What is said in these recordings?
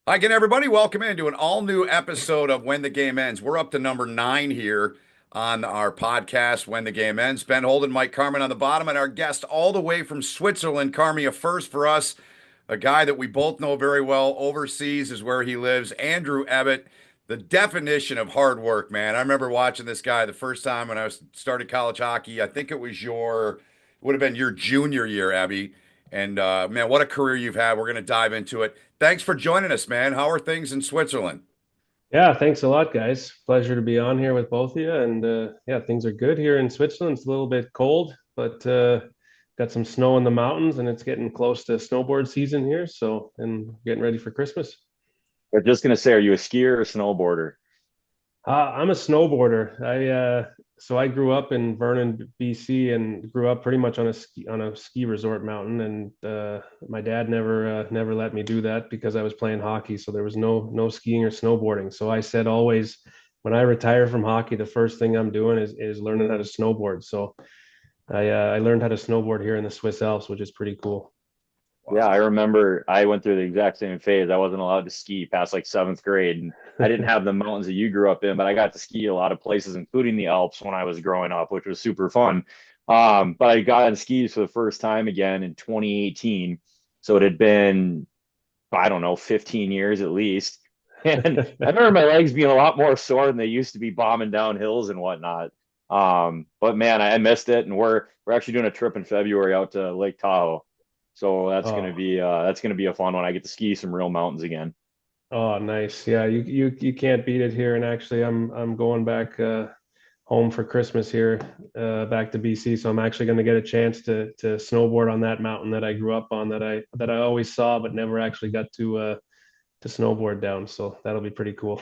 Hi again, everybody. Welcome into an all-new episode of When the Game Ends. We're up to number 9 here on our podcast, When the Game Ends. Ben Holden, Mike Carmen on the bottom, and our guest all the way from Switzerland, Carmi, a first for us, a guy that we both know very well. Overseas is where he lives, Andrew Ebbett, the definition of hard work, man. I remember watching this guy the first time when I started college hockey. I think would have been your junior year, Abby. And man, what a career you've had. We're going to dive into it. Thanks for joining us, man. How are things in Switzerland? Yeah, thanks a lot, guys. Pleasure to be on here with both of you. And yeah, things are good here in Switzerland. It's a little bit cold, but got some snow in the mountains, and it's getting close to snowboard season here. So, and getting ready for Christmas. I'm just gonna say, are you a skier or a snowboarder? I'm a snowboarder. I grew up in Vernon, BC, and grew up pretty much on a ski resort mountain. And my dad never let me do that because I was playing hockey. So there was no skiing or snowboarding. So I said always, when I retire from hockey, the first thing I'm doing is learning how to snowboard. So I learned how to snowboard here in the Swiss Alps, which is pretty cool. Yeah, I Wow. remember I went through the exact same phase. I wasn't allowed to ski past like seventh grade, and I didn't have the mountains that you grew up in, but I got to ski a lot of places, including the Alps when I was growing up, which was super fun. But I got on skis for the first time again in 2018. So it had been, I don't know, 15 years at least. And I remember my legs being a lot more sore than they used to be bombing down hills and whatnot. But man, I missed it, and we're actually doing a trip in February out to Lake Tahoe. So Oh, that's gonna be a fun one. I get to ski some real mountains again. oh, nice. Yeah, you can't beat it here. And actually, I'm going back home for Christmas here, back to BC. So I'm actually going to get a chance to snowboard on that mountain that I grew up on, that I always saw but never actually got to snowboard down. So that'll be pretty cool.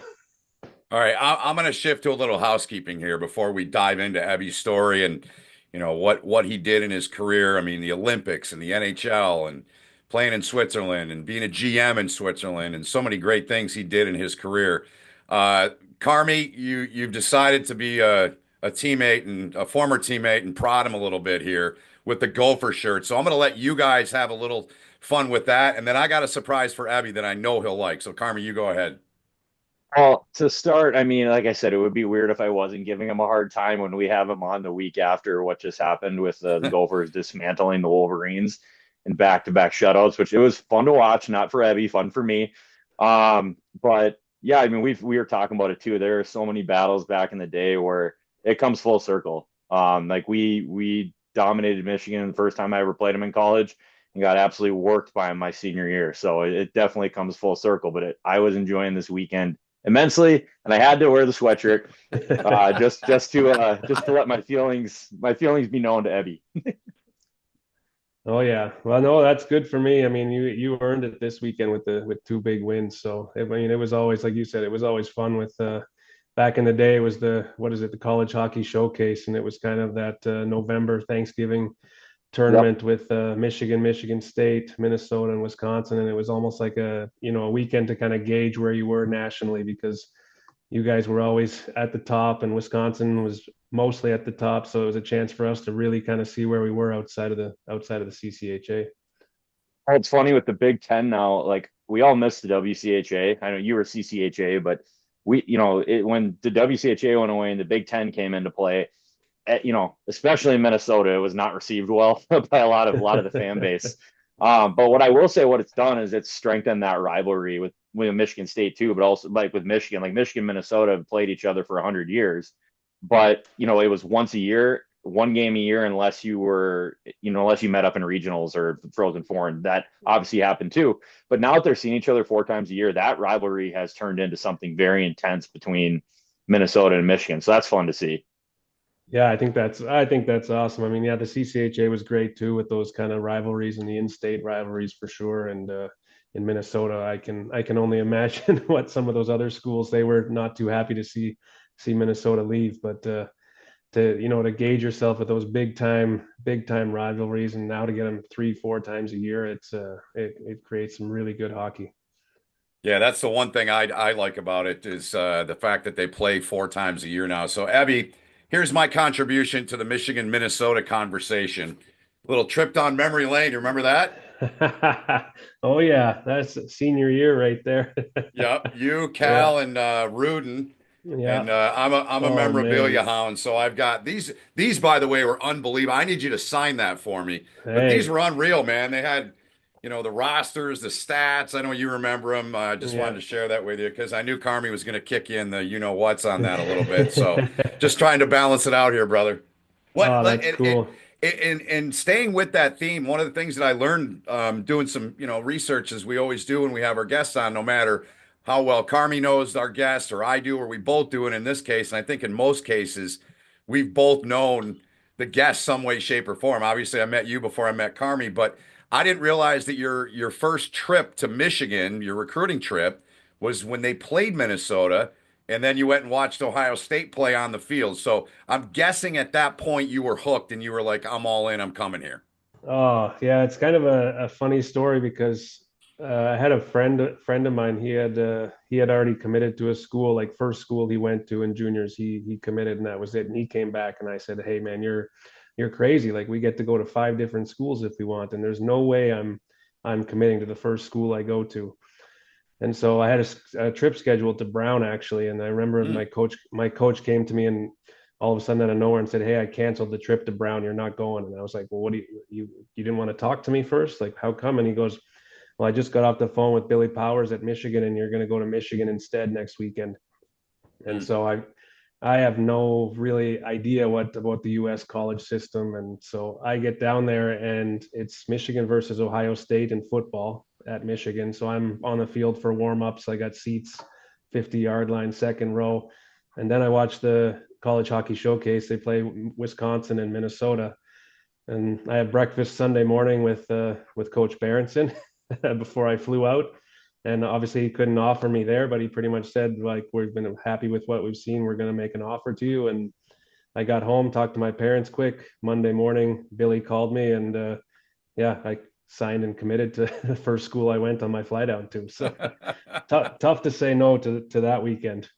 All right, I'm going to shift to a little housekeeping here before we dive into Ebby's story and what he did in his career. I mean, the Olympics and the NHL and playing in Switzerland and being a GM in Switzerland and so many great things he did in his career. Uh, Carmi, you've decided to be a teammate and a former teammate and prod him a little bit here with the Gopher shirt. So I'm going to let you guys have a little fun with that, and then I got a surprise for Abby that I know he'll like. So Carmi, you go ahead. Well, to start, I mean, like I said, it would be weird if I wasn't giving him a hard time when we have him on the week after what just happened with the Gophers dismantling the Wolverines and back-to-back shutouts, which it was fun to watch, not for Ebby, fun for me. But yeah, I mean, we were talking about it too. There are so many battles back in the day where it comes full circle. Like we dominated Michigan the first time I ever played them in college and got absolutely worked by them my senior year. So it definitely comes full circle. But I was enjoying this weekend immensely, and I had to wear the sweatshirt just to let my feelings be known to Ebby. Oh yeah. Well, no, that's good for me. I mean, you earned it this weekend with two big wins. So I mean, it was always, like you said, it was always fun with back in the day. It was the, what is it, the college hockey showcase, and it was kind of that November Thanksgiving Yep. tournament with Michigan, Michigan State, Minnesota, and Wisconsin, and it was almost like a weekend to kind of gauge where you were nationally, because you guys were always at the top and Wisconsin was mostly at the top. So it was a chance for us to really kind of see where we were outside of the CCHA. Oh, it's funny with the Big Ten now. Like we all missed the WCHA. I know you were CCHA, but when the WCHA went away and the Big Ten came into play, especially in Minnesota, it was not received well by a lot of the fan base. But what I will say, what it's done is it's strengthened that rivalry with Michigan State too, but also like with Michigan, like Michigan, Minnesota have played each other for 100 years, but it was once a year, one game a year, unless you met up in regionals or Frozen Four, and that obviously happened too. But now that they're seeing each other 4 times a year, that rivalry has turned into something very intense between Minnesota and Michigan. So that's fun to see. Yeah, I think that's awesome. I mean, yeah, the CCHA was great too, with those kind of rivalries and the in-state rivalries for sure. And in Minnesota, I can only imagine what some of those other schools, they were not too happy to see Minnesota leave. But to gauge yourself at those big time rivalries, and now to get them 3 4 times a year, it creates some really good hockey. Yeah, that's the one thing I like about it is the fact that they play 4 times a year now. So, Abby, here's my contribution to the Michigan Minnesota conversation. Little trip down memory lane. You remember that? Oh yeah, that's senior year right there. Yep, you, Yeah, Cal, and Rudin. And yeah. I'm a Oh memorabilia man. hound, so I've got these. These, by the way, were unbelievable. I need you to sign that for me. But these Hey, were unreal, man. They had, the rosters, the stats. I know you remember them. I just wanted yeah. to share that with you because I knew Carmi was going to kick you in the you know what's on that a little bit. So just trying to balance it out here, brother. What Oh, like that's cool. and staying with that theme, one of the things that I learned doing some research as we always do when we have our guests on, no matter how well Carmi knows our guest or I do or we both do it in this case, and I think in most cases we've both known the guest some way, shape, or form. Obviously, I met you before I met Carmi, but I didn't realize that your first trip to Michigan, your recruiting trip, was when they played Minnesota and then you went and watched Ohio State play on the field. So I'm guessing at that point you were hooked and you were like, I'm all in, I'm coming here. Oh, yeah, it's kind of a funny story because I had a friend of mine. He had already committed to a school, like first school he went to in juniors. He committed and that was it. And he came back and I said, "Hey man, you're crazy. Like we get to go to 5 different schools if we want, and there's no way I'm committing to the first school I go to." And so I had a trip scheduled to Brown actually, and I remember Hmm. my coach came to me and all of a sudden out of nowhere and said, "Hey, I canceled the trip to Brown. You're not going." And I was like, "Well, what do you didn't want to talk to me first? Like, how come?" And he goes, "Well, I just got off the phone with Billy Powers at Michigan, and you're going to go to Michigan instead next weekend." And Hmm. so I have no really idea what about the U.S. college system, and so I get down there and it's Michigan versus Ohio State in football at Michigan. So I'm on the field for warm-ups. I got seats 50-yard line, second row, and then I watch the college hockey showcase. They play Wisconsin and Minnesota, and I have breakfast Sunday morning with Coach Berenson before I flew out. And obviously he couldn't offer me there, but he pretty much said like we've been happy with what we've seen. We're going to make an offer to you. And I got home, talked to my parents quick. Monday morning, Billy called me, and yeah, I signed and committed to the first school I went on my flight out to. So tough to say no to that weekend.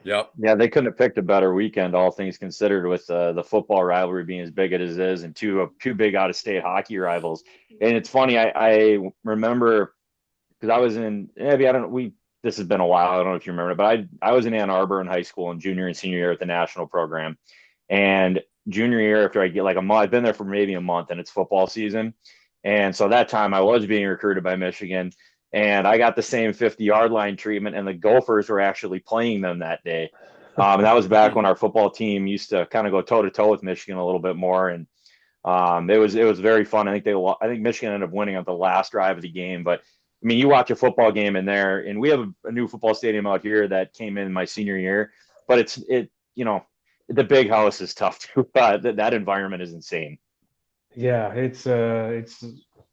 Yep. Yeah, they couldn't have picked a better weekend, all things considered, with the football rivalry being as big as it is, and two big out of state hockey rivals. And it's funny, I remember because I was in maybe I don't know, we this has been a while. I don't know if you remember, but I was in Ann Arbor in high school in junior and senior year at the national program, and junior year after I get like a month, I've been there for maybe a month, and it's football season, and so that time I was being recruited by Michigan. And I got the same 50-yard line treatment, and the Gophers were actually playing them that day. And that was back when our football team used to kind of go toe to toe with Michigan a little bit more, and it was very fun. I think Michigan ended up winning on the last drive of the game. But I mean, you watch a football game in there, and we have a new football stadium out here that came in my senior year. But the big house is tough to that environment is insane. Yeah, it's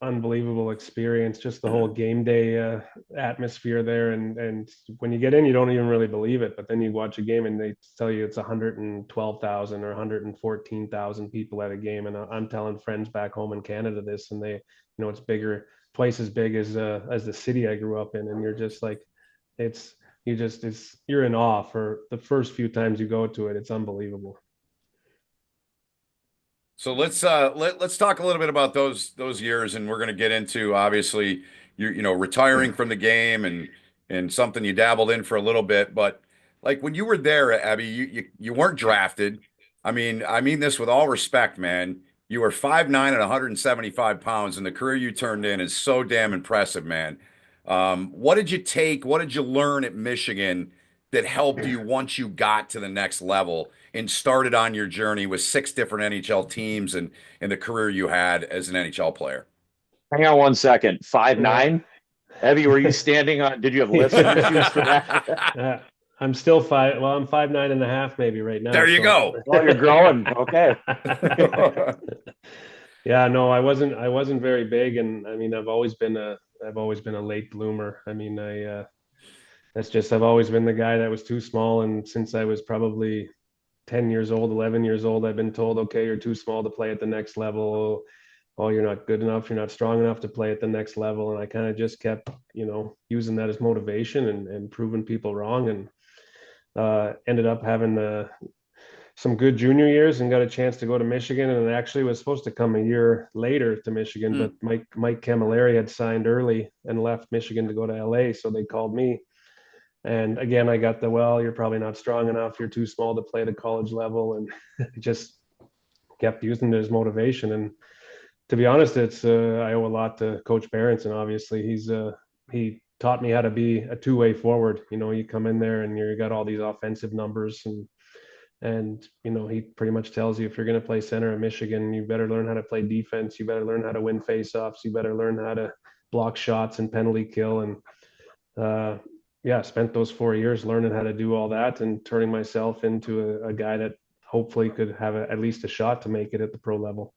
unbelievable experience, just the whole game day atmosphere there, and when you get in, you don't even really believe it, but then you watch a game and they tell you it's 112,000 or 114,000 people at a game, and I'm telling friends back home in Canada this, and it's bigger, twice as big as the city I grew up in, and you're just like, it's you're in awe for the first few times you go to it. It's unbelievable. So let's talk a little bit about those years, and we're going to get into obviously retiring from the game and something you dabbled in for a little bit. But like when you were there, Abby, you weren't drafted. I mean this with all respect, man. You were 5'9" and 175 pounds, and the career you turned in is so damn impressive, man. What did you take? What did you learn at Michigan that helped you once you got to the next level and started on your journey with six different NHL teams and the career you had as an NHL player? Hang on one second. Five Yeah. nine. Evie, were you standing on? Did you have lifts in your shoes for that? Uh, I'm still five. Well, I'm 5'9.5" maybe right now. There you So, go. Oh, you're growing. Okay. yeah, no, I wasn't very big, and I mean, I've always been a late bloomer. I mean, that's just I've always been the guy that was too small, and since I was probably 10 years old, 11 years old, I've been told, okay, you're too small to play at the next level. Oh, you're not good enough. You're not strong enough to play at the next level. And I kind of just kept, using that as motivation and proving people wrong. And ended up having some good junior years and got a chance to go to Michigan, and actually was supposed to come a year later to Michigan, but Mike Camilleri had signed early and left Michigan to go to LA, so they called me. And again, I got well, you're probably not strong enough, you're too small to play the college level, and just kept using it as motivation. And to be honest, it's I owe a lot to Coach Berenson. Obviously, he taught me how to be a two-way forward. You come in there and you got all these offensive numbers, and he pretty much tells you if you're going to play center in Michigan, you better learn how to play defense. You better learn how to win faceoffs. You better learn how to block shots and penalty kill. And yeah, spent those 4 years learning how to do all that and turning myself into a guy that hopefully could have at least a shot to make it at the pro level.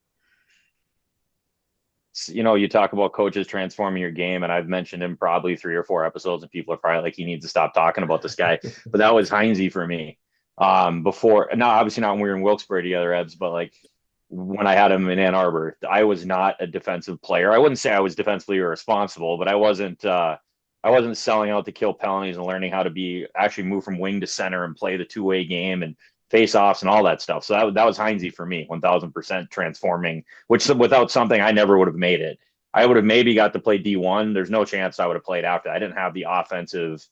You talk about coaches transforming your game, and I've mentioned him probably 3 or 4 episodes, and people are probably like, he needs to stop talking about this guy. But that was Heinze for me. Before, now obviously not when we were in Wilkes-Barre together, Ebbs, but like when I had him in Ann Arbor, I was not a defensive player. I wouldn't say I was defensively irresponsible, but I wasn't selling out to kill penalties and learning how to be actually move from wing to center and play the two-way game and face-offs and all that stuff. So that was Heinze for me, 1000% transforming, which without something, I never would have made it. I would have maybe got to play D1. There's no chance I would have played after. I didn't have the offensive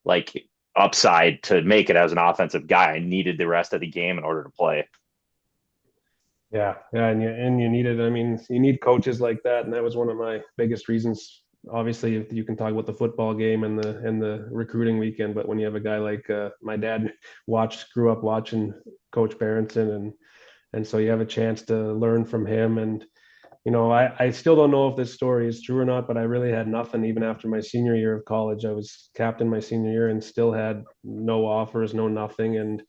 like upside to make it as an offensive guy. I needed the rest of the game in order to play. Yeah, and you need it. I mean, you need coaches like that, and that was one of my biggest reasons. Obviously, if you can talk about the football game and the recruiting weekend, but when you have a guy like my dad grew up watching Coach Berenson, and so you have a chance to learn from him. And I still don't know if this story is true or not, but I really had nothing even after my senior year of college. I was captain my senior year and still had no offers, no nothing. And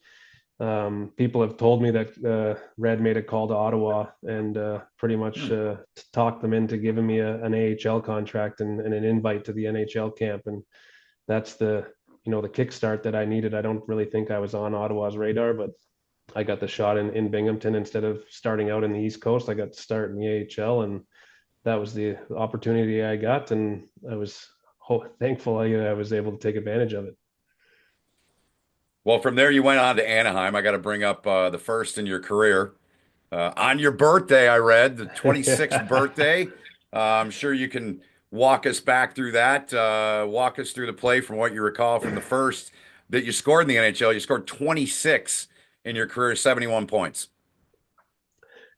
people have told me that Red made a call to Ottawa and pretty much talked them into giving me an AHL contract and an invite to the NHL camp. And that's the kickstart that I needed. I don't really think I was on Ottawa's radar, but I got the shot in Binghamton instead of starting out in the East Coast. I got to start in the AHL, and that was the opportunity I got, and I was thankful I was able to take advantage of it. Well, from there you went on to Anaheim. I got to bring up the first in your career. On your birthday, I read the 26th birthday. I'm sure you can walk us back through that. Walk us through the play from what you recall from the first that you scored in the NHL. You scored 26 in your career, 71 points.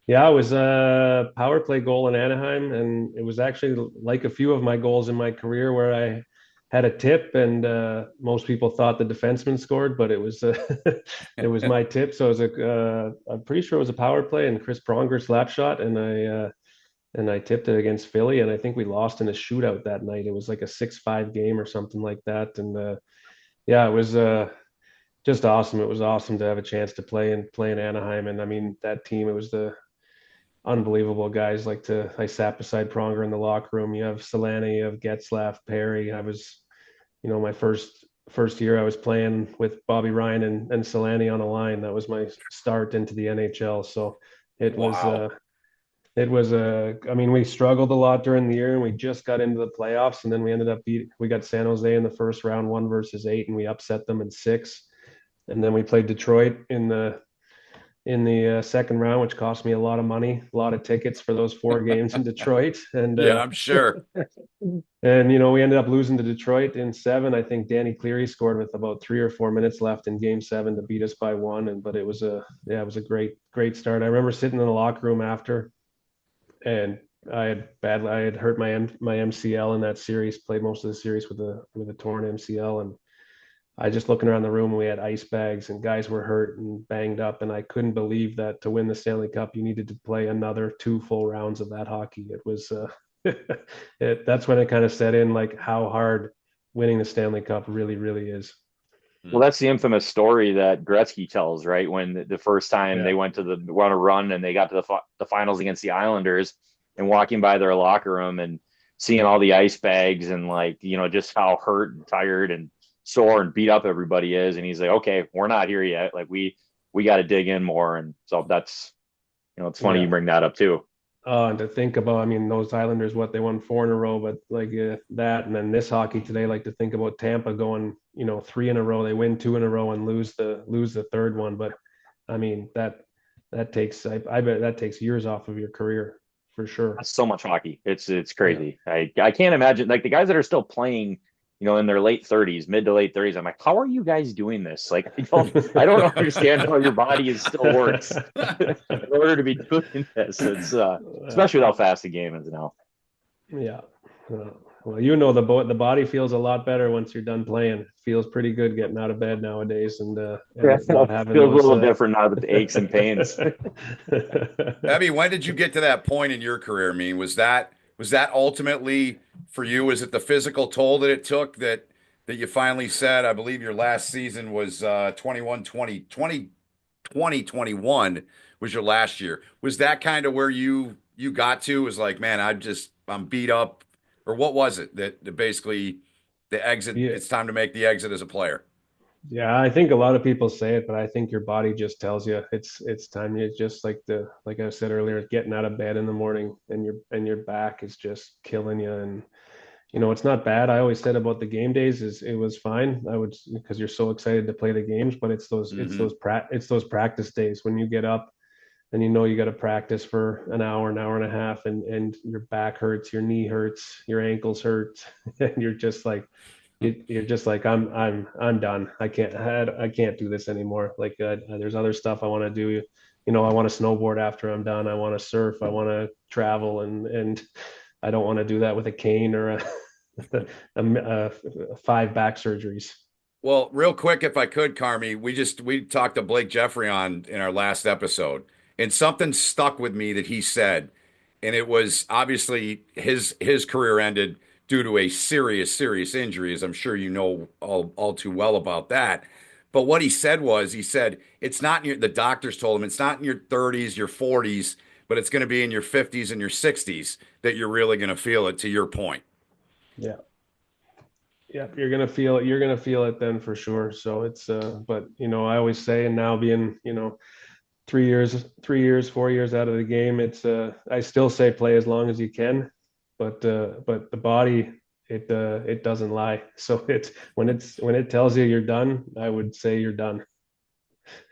Yeah, it was a power play goal in Anaheim, and it was actually like a few of my goals in my career where I had a tip, and most people thought the defenseman scored, but it was it was my tip. So it was I'm pretty sure it was a power play, and Chris Pronger slap shot, and I tipped it against Philly, and I think we lost in a shootout that night. It was like a 6-5 game or something like that, and yeah, it was just awesome. It was awesome to have a chance to play in Anaheim, and I mean that team. It was the unbelievable guys. I sat beside Pronger in the locker room. You have Solani, you have Getzlaff, Perry. I was, my first year I was playing with Bobby Ryan and Solani on a line. That was my start into the NHL. So it Wow. was I mean, we struggled a lot during the year, and we just got into the playoffs, and then we got San Jose in the first round, 1-8, and we upset them in 6. And then we played Detroit in the second round, which cost me a lot of money, a lot of tickets for those 4 games in Detroit. And Yeah, I'm sure. and we ended up losing to Detroit in 7. I think Danny Cleary scored with about 3 or 4 minutes left in Game 7 to beat us by 1. But it was a great start. I remember sitting in the locker room after, and I had hurt my MCL in that series. Played most of the series with a torn MCL, and I just looking around the room, we had ice bags and guys were hurt and banged up. And I couldn't believe that to win the Stanley Cup, you needed to play another 2 full rounds of that hockey. It was, that's when it kind of set in, like how hard winning the Stanley Cup really, really is. Well, that's the infamous story that Gretzky tells, right? When the first time they went on a run and they got to the finals against the Islanders, and walking by their locker room and seeing all the ice bags and just how hurt and tired and sore and beat up everybody is. And he's like, okay, we're not here yet. Like we got to dig in more. And so that's, it's funny you bring that up too. And to think about, I mean, those Islanders, they won 4 in a row, but that, and then this hockey today, to think about Tampa going, 3 in a row, they win 2 in a row and lose the third one. But I mean, that takes, I bet that takes years off of your career for sure. That's so much hockey. It's Yeah. crazy. I can't imagine like the guys that are still playing, in their late 30s, mid to late 30s. I'm like, how are you guys doing this? Like, I don't understand how your body is still works in order to be doing this. It's especially with how fast the game is now. Yeah. Well, the body feels a lot better once you're done playing. Feels pretty good getting out of bed nowadays and Yeah, not feels having a those. little different now with the aches and pains. Abby, when did you get to that point in your career? I mean, was that ultimately for you? Was it the physical toll that it took that you finally said, I believe your last season was 2021 was your last year. Was that kind of where you got to? Was like, man, I'm beat up, or what was it that basically the exit? Yeah. It's time to make the exit as a player. Yeah, I think a lot of people say it, but I think your body just tells you it's time. It's just like I said earlier, getting out of bed in the morning and your back is just killing you. And it's not bad. I always said about the game days is it was fine. I would, because you're so excited to play the games, but Hmm. it's those practice days when you get up and you got to practice for an hour and a half, and your back hurts, your knee hurts, your ankles hurt, and you're just like I'm done. I can't do this anymore. Like there's other stuff I want to do. I want to snowboard after I'm done. I want to surf. I want to travel, and I don't want to do that with a cane or a 5 back surgeries. Well, real quick, if I could, Carmi, we talked to Blake Jeffrey on in our last episode, and something stuck with me that he said, and it was obviously his career ended due to a serious injury, as I'm sure you know all too well about that. But what he said it's not in the doctors told him it's not in your 30s, your 40s, but it's going to be in your 50s and your 60s that you're really going to feel it. To your point. Yeah, yeah, you're gonna feel it then for sure. So it's but I always say, and now being 3 years, 4 years out of the game, it's I still say play as long as you can, but the body, it doesn't lie. So it's when it tells you you're done, I would say you're done.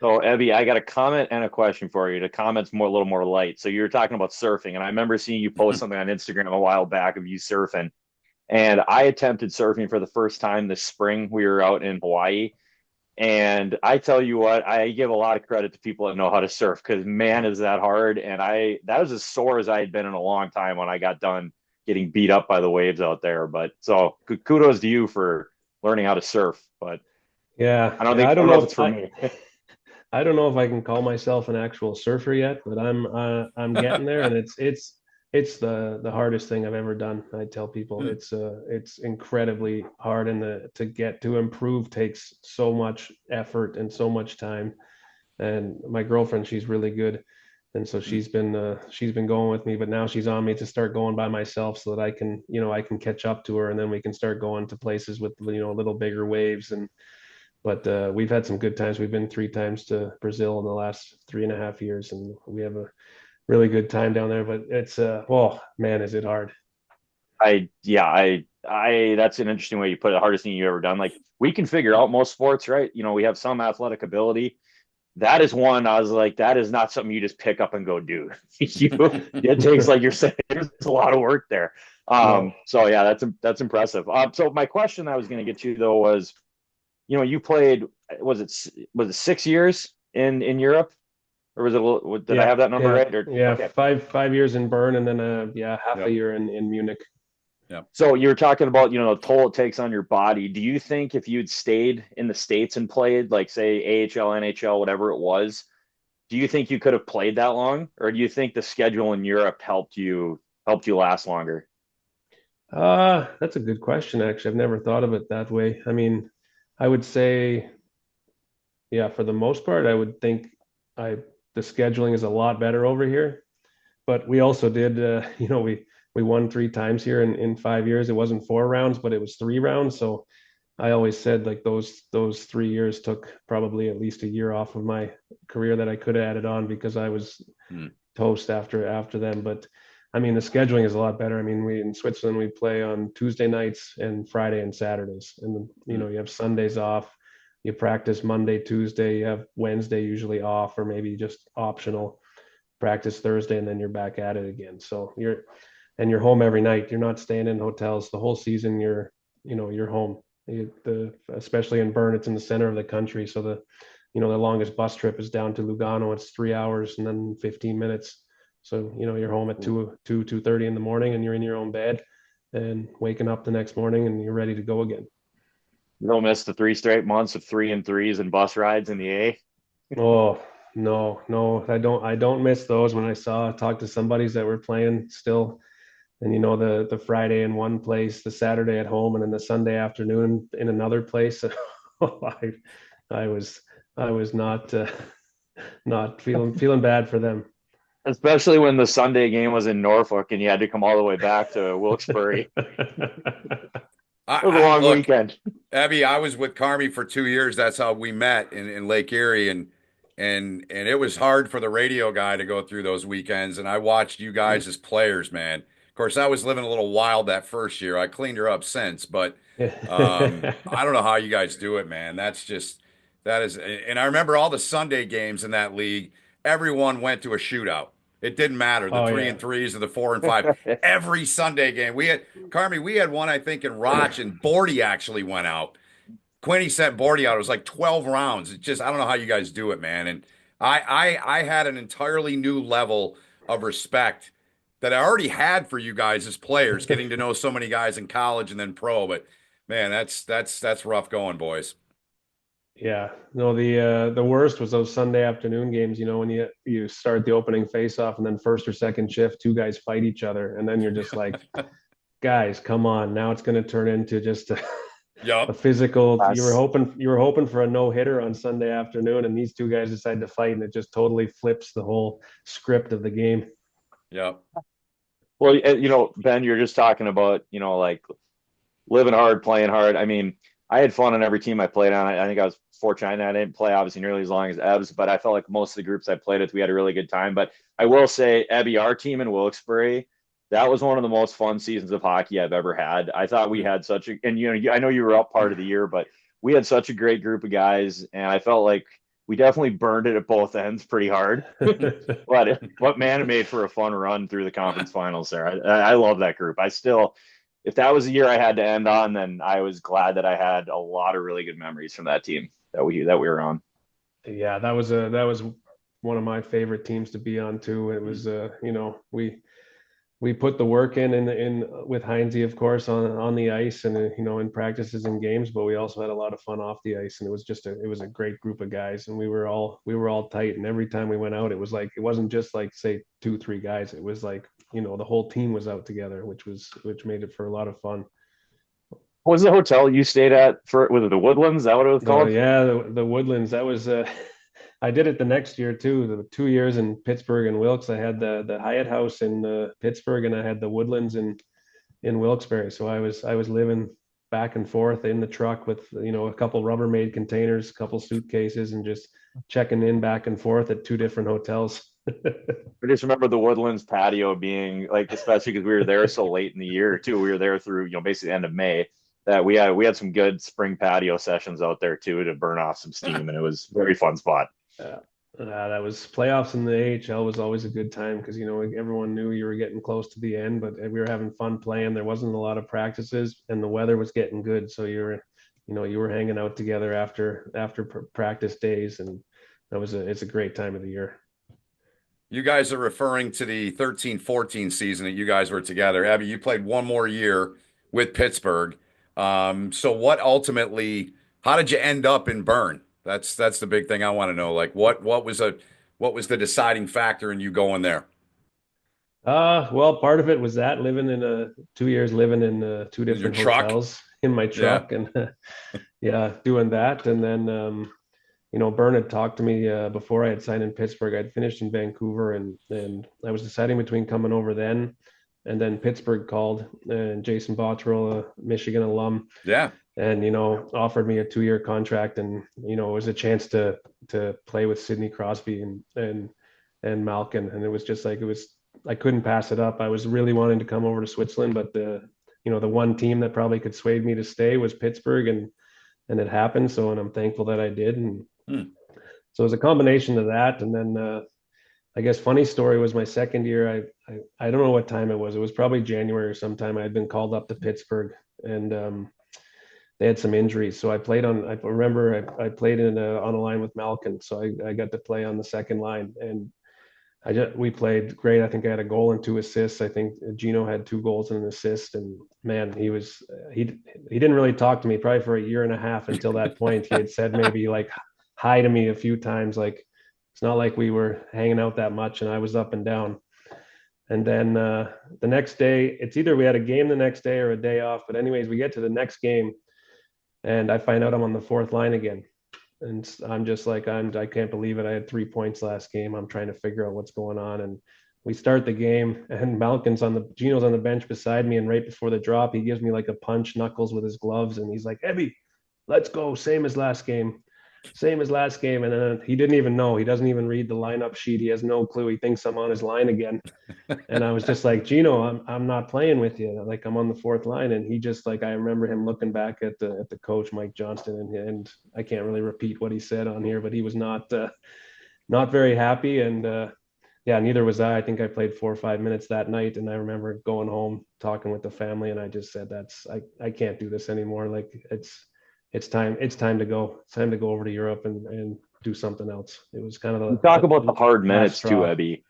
So, Ebby, I got a comment and a question for you. The comment's a little more light. So, you were talking about surfing, and I remember seeing you post something on Instagram a while back of you surfing. And I attempted surfing for the first time this spring. We were out in Hawaii. And I tell you what, I give a lot of credit to people that know how to surf because man, is that hard. And that was as sore as I had been in a long time when I got done getting beat up by the waves out there. But so kudos to you for learning how to surf. But Yeah, I don't yeah. think, I don't know if it's for me. I don't know if I can call myself an actual surfer yet, but I'm getting there, and it's the hardest thing I've ever done. I tell people it's incredibly hard, and to get to improve takes so much effort and so much time. And my girlfriend, she's really good, and so she's been going with me, but now she's on me to start going by myself so that I can catch up to her, and then we can start going to places with a little bigger waves. And but we've had some good times. We've been 3 times to Brazil in the last 3.5 years, and we have a really good time down there. But it's oh man, is it hard? Yeah, that's an interesting way you put it. The hardest thing you ever done. Like we can figure out most sports, right? We have some athletic ability. That is one I was like, that is not something you just pick up and go do. It takes, like you're saying, there's a lot of work there. No, So yeah, that's impressive. So my question I was going to get you though was, you played, was it 6 years in Europe, or was it a little, did I yeah, have that number yeah, right? Or yeah. okay. 5 years in Bern, and then yeah, half a Yep. year in Munich. Yep. So you were talking about, the toll it takes on your body. Do you think if you'd stayed in the States and played, like say AHL, NHL, whatever it was, do you think you could have played that long, or do you think the schedule in Europe helped you last longer? That's a good question. Actually, I've never thought of it that way. I mean, I would say, yeah, for the most part, I would think I the scheduling is a lot better over here. But we also did, we won 3 times here in 5 years. It wasn't 4 rounds, but it was 3 rounds. So I always said like those 3 years took probably at least a year off of my career that I could have added on because I was Mm. toast after them. But I mean, the scheduling is a lot better. I mean, we in Switzerland we play on Tuesday nights and Friday and Saturdays, and Mm. you have Sundays off. you practice Monday, Tuesday, you have Wednesday usually off, or maybe just optional, practice Thursday, and then you're back at it again. So you're home every night. You're not staying in hotels the whole season. You're home. Especially in Bern, it's in the center of the country. So the longest bus trip is down to Lugano. It's 3 hours and then 15 minutes. So, you're home at 2:30 in the morning, and you're in your own bed and waking up the next morning and you're ready to go again. You don't miss the 3 straight months of 3-3s and bus rides in the A. Oh, no, I don't miss those. When I talked to somebody's that were playing still, and the Friday in one place, the Saturday at home, and then the Sunday afternoon in another place. I was I was not feeling bad for them. Especially when the Sunday game was in Norfolk and you had to come all the way back to Wilkes-Barre. It was a long Look, weekend. Ebby, I was with Carmi for 2 years. That's how we met in Lake Erie, and it was hard for the radio guy to go through those weekends. And I watched you guys as players, man. Of course, I was living a little wild that first year. I cleaned her up since, but I don't know how you guys do it, man. That is, and I remember all the Sunday games in that league. Everyone went to a shootout. It didn't matter the Oh three yeah. and threes or the 4 and 5. Every Sunday game we had, Carmi. We had one I think in Roch, and Bordy actually went out. Quinny sent Bordy out. It was like 12 rounds. It's just I don't know how you guys do it, man. And I had an entirely new level of respect that I already had for you guys as players, getting to know so many guys in college and then pro. But man, that's rough going, boys. Yeah, no, the worst was those Sunday afternoon games, when you start the opening face-off and then first or second shift, two guys fight each other, and then you're just like, guys, come on. Now it's going to turn into just a Yup. physical. You were Yes. hoping for a no-hitter on Sunday afternoon, and these two guys decide to fight, and it just totally flips the whole script of the game. Yep. Well, Ben, you're just talking about, like living hard, playing hard. I mean, I had fun on every team I played on. I think I was fortunate. I didn't play obviously nearly as long as Ebbs, but I felt like most of the groups I played with, we had a really good time. But I will say, Ebby, our team in Wilkes-Barre, that was one of the most fun seasons of hockey I've ever had. I thought we had and I know you were up part of the year, but we had such a great group of guys, and I felt like we definitely burned it at both ends pretty hard. But man, it made for a fun run through the conference finals there. I love that group. If that was a year I had to end on, then I was glad that I had a lot of really good memories from that team that we were on. Yeah, that was one of my favorite teams to be on too. It was we put the work in with Heinze, of course, on the ice, and in practices and games, but we also had a lot of fun off the ice, and it was a great group of guys, and we were all tight, and every time we went out, it wasn't just like say 2-3 guys. It was like the whole team was out together, which made it for a lot of fun. What was the hotel you stayed at was it the Woodlands? Is that what it was called? Yeah, the Woodlands. That was I did it the next year too. The 2 years in Pittsburgh and Wilkes, I had the Hyatt House in Pittsburgh, and I had the Woodlands in Wilkes-Barre. So I was living back and forth in the truck with a couple Rubbermaid containers, a couple suitcases, and just checking in back and forth at two different hotels. I just remember the Woodlands patio being like, especially because we were there so late in the year too. We were there through basically the end of May. That we had some good spring patio sessions out there too to burn off some steam, and it was a very fun spot. That was playoffs in the AHL was always a good time because everyone knew you were getting close to the end, but we were having fun playing. There wasn't a lot of practices, and the weather was getting good, so you were hanging out together after practice days, and it's a great time of the year. You guys are referring to the 13-14 season that you guys were together. Abby, you played one more year with Pittsburgh. So how did you end up in Bern? That's the big thing I want to know. Like what was the deciding factor in you going there? Well, part of it was that living in 2 years living in two In your different truck? hotels in my Yeah. truck, and yeah, doing that, and then Bern had talked to me before I had signed in Pittsburgh. I'd finished in Vancouver, and I was deciding between coming over then, and then Pittsburgh called, and Jason Botterill, a Michigan alum, Yeah. and offered me a 2-year contract, and it was a chance to play with Sidney Crosby and Malkin, and it was just like I couldn't pass it up. I was really wanting to come over to Switzerland, but the one team that probably could sway me to stay was Pittsburgh, and and it happened. So, and I'm thankful that I did. And Hmm. so it was a combination of that. And then I guess funny story was my second year. I don't know what time it was. It was probably January or sometime. I had been called up to Pittsburgh, and they had some injuries. So I played on. I remember I played on a line with Malkin, so I got to play on the second line, and we played great. I think I had a goal and 2 assists. I think Gino had 2 goals and an assist. And man, he didn't really talk to me probably for a year and a half until that point. He had said maybe like hi to me a few times. Like it's not like we were hanging out that much, and I was up and down. And then the next day, it's either we had a game the next day or a day off. But anyways, we get to the next game, and I find out I'm on the fourth line again. And I'm just like, I can't believe it. I had 3 points last game. I'm trying to figure out what's going on. And we start the game, and Gino's on the bench beside me. And right before the drop, he gives me like a punch knuckles with his gloves. And he's like, Ebby, let's go. Same as last game. Same as last game. And then he didn't even know. He doesn't even read the lineup sheet. He has no clue. He thinks I'm on his line again. And I was just like, Gino, I'm not playing with you. Like I'm on the fourth line. And he just like, I remember him looking back at the coach, Mike Johnston, and I can't really repeat what he said on here, but he was not very happy. And yeah, neither was I. I think I played 4 or 5 minutes that night. And I remember going home, talking with the family. And I just said, I can't do this anymore. Like it's time to go. It's time to go over to Europe and do something else. It was kind of You talk about the hard last minutes too, straw. Ebby.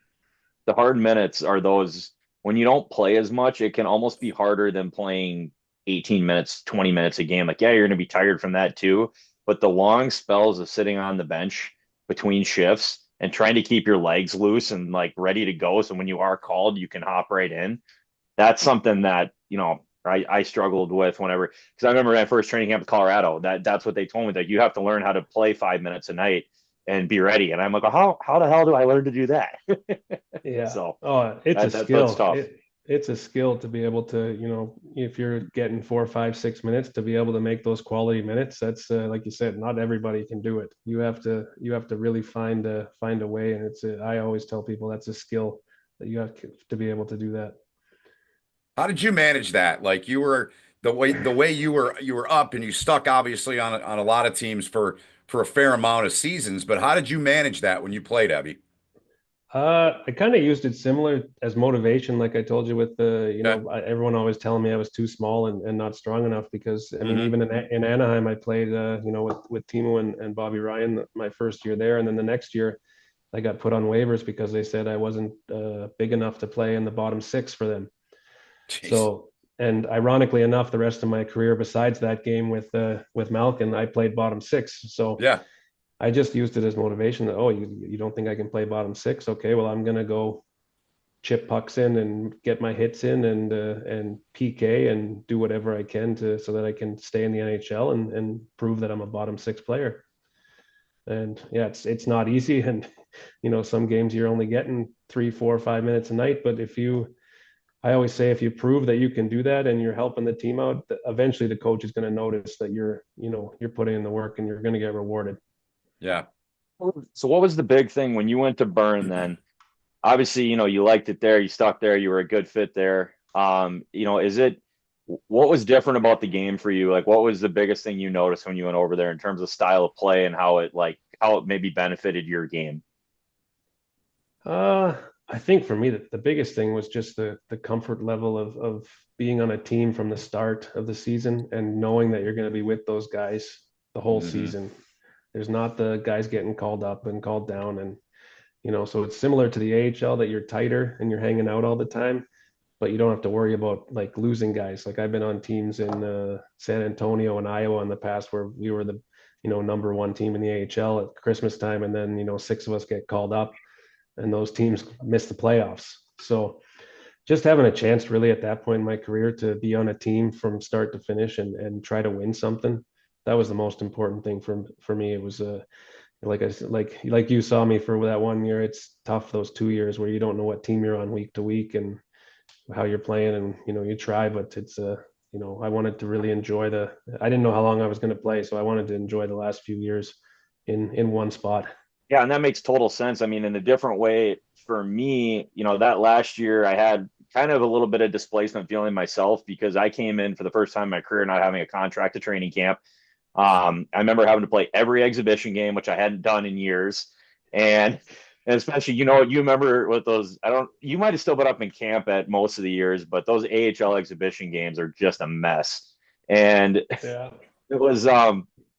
The hard minutes are those when you don't play as much, it can almost be harder than playing 18 minutes, 20 minutes a game. Like, yeah, you're going to be tired from that too. But the long spells of sitting on the bench between shifts and trying to keep your legs loose and like ready to go. So when you are called, you can hop right in. That's something that, I struggled with whenever, because I remember my first training camp with Colorado, that's what they told me, that you have to learn how to play 5 minutes a night and be ready. And I'm like, well, how the hell do I learn to do that? Yeah. So Oh, it's a that's skill. tough. It's a skill to be able to, if you're getting 4, 5, 6 minutes to be able to make those quality minutes. That's like you said, not everybody can do it. You have to really find a way. And I always tell people that's a skill that you have to be able to do that. How did you manage that? Like you were the way you were up and you stuck obviously on a lot of teams for a fair amount of seasons, but how did you manage that when you played, Abby? I kind of used it similar as motivation, like I told you with Okay. everyone always telling me I was too small and not strong enough because I mean, Hmm. even in Anaheim, I played, with Timo and Bobby Ryan my first year there. And then the next year I got put on waivers because they said I wasn't big enough to play in the bottom six for them. Jeez. So, and ironically enough, the rest of my career, besides that game with Malkin, I played bottom six. So Yeah. I just used it as motivation that, oh, you don't think I can play bottom six? Okay, well, I'm gonna go chip pucks in and get my hits in and PK and do whatever I can so that I can stay in the NHL and prove that I'm a bottom six player. And yeah, it's not easy, and some games you're only getting 3, 4, 5 minutes a night. But I always say if you prove that you can do that and you're helping the team out, eventually the coach is going to notice that you're putting in the work and you're going to get rewarded. Yeah. So what was the big thing when you went to Bern then? Obviously, you liked it there, you stuck there, you were a good fit there. What was different about the game for you? Like what was the biggest thing you noticed when you went over there in terms of style of play and how it maybe benefited your game? Uh, I think for me, the biggest thing was just the comfort level of being on a team from the start of the season and knowing that you're going to be with those guys the whole Hmm. season. There's not the guys getting called up and called down, and so it's similar to the AHL that you're tighter and you're hanging out all the time, but you don't have to worry about like losing guys. Like I've been on teams in San Antonio and Iowa in the past where we were the number one team in the AHL at Christmas time, and then 6 of us get called up and those teams miss the playoffs. So just having a chance really at that point in my career to be on a team from start to finish and try to win something, that was the most important thing for me. It was like I said, like you saw me for that one year. It's tough those 2 years where you don't know what team you're on week to week and how you're playing, and you try, but it's I wanted to really enjoy I didn't know how long I was going to play, so I wanted to enjoy the last few years in one spot. Yeah, and that makes total sense. I mean, in a different way for me, that last year I had kind of a little bit of displacement feeling myself because I came in for the first time in my career not having a contract to training camp. I remember having to play every exhibition game, which I hadn't done in years. And especially, you remember what those, you might have still been up in camp at most of the years, but those AHL exhibition games are just a mess. And Yeah. it was,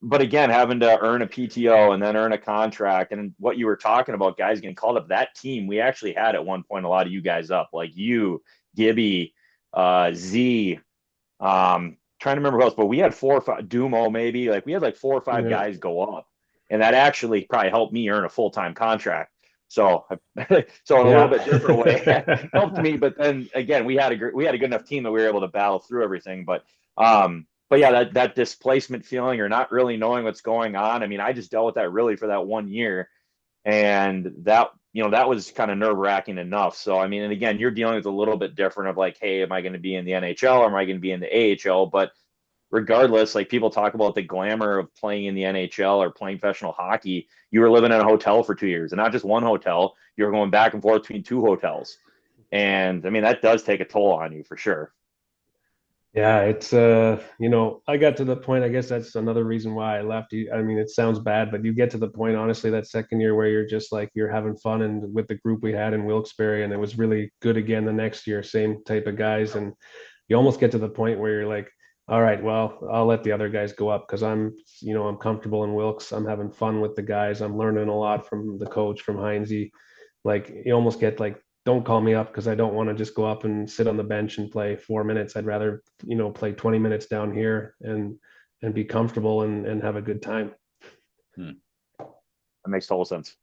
but again, having to earn a PTO and then earn a contract, and what you were talking about, guys getting called up, that team, we actually had at one point a lot of you guys up, like you, Gibby, Z, trying to remember who else, but we had 4 or 5, Dumo maybe, like we had like 4 or 5 Yeah. guys go up, and that actually probably helped me earn a full-time contract. So, so in a little bit different way, helped me. But then again, we had a good enough team that we were able to battle through everything. But yeah, that displacement feeling or not really knowing what's going on. I mean, I just dealt with that really for that one year, and that was kind of nerve wracking enough. So I mean, and again, you're dealing with a little bit different of like, hey, am I going to be in the NHL or am I going to be in the AHL? But regardless, like people talk about the glamour of playing in the NHL or playing professional hockey. You were living in a hotel for 2 years, and not just one hotel. You were going back and forth between 2 hotels, and I mean that does take a toll on you for sure. Yeah, it's I got to the point, I guess that's another reason why I left. I mean, it sounds bad, but you get to the point, honestly, that second year where you're just like you're having fun and with the group we had in Wilkes-Barre, and it was really good again the next year, same type of guys. And you almost get to the point where you're like, all right, well, I'll let the other guys go up because I'm comfortable in Wilkes. I'm having fun with the guys. I'm learning a lot from the coach, from Heinze. Like you almost get like, don't call me up because I don't want to just go up and sit on the bench and play 4 minutes. I'd rather, play 20 minutes down here and be comfortable and have a good time. Hmm. That makes total sense.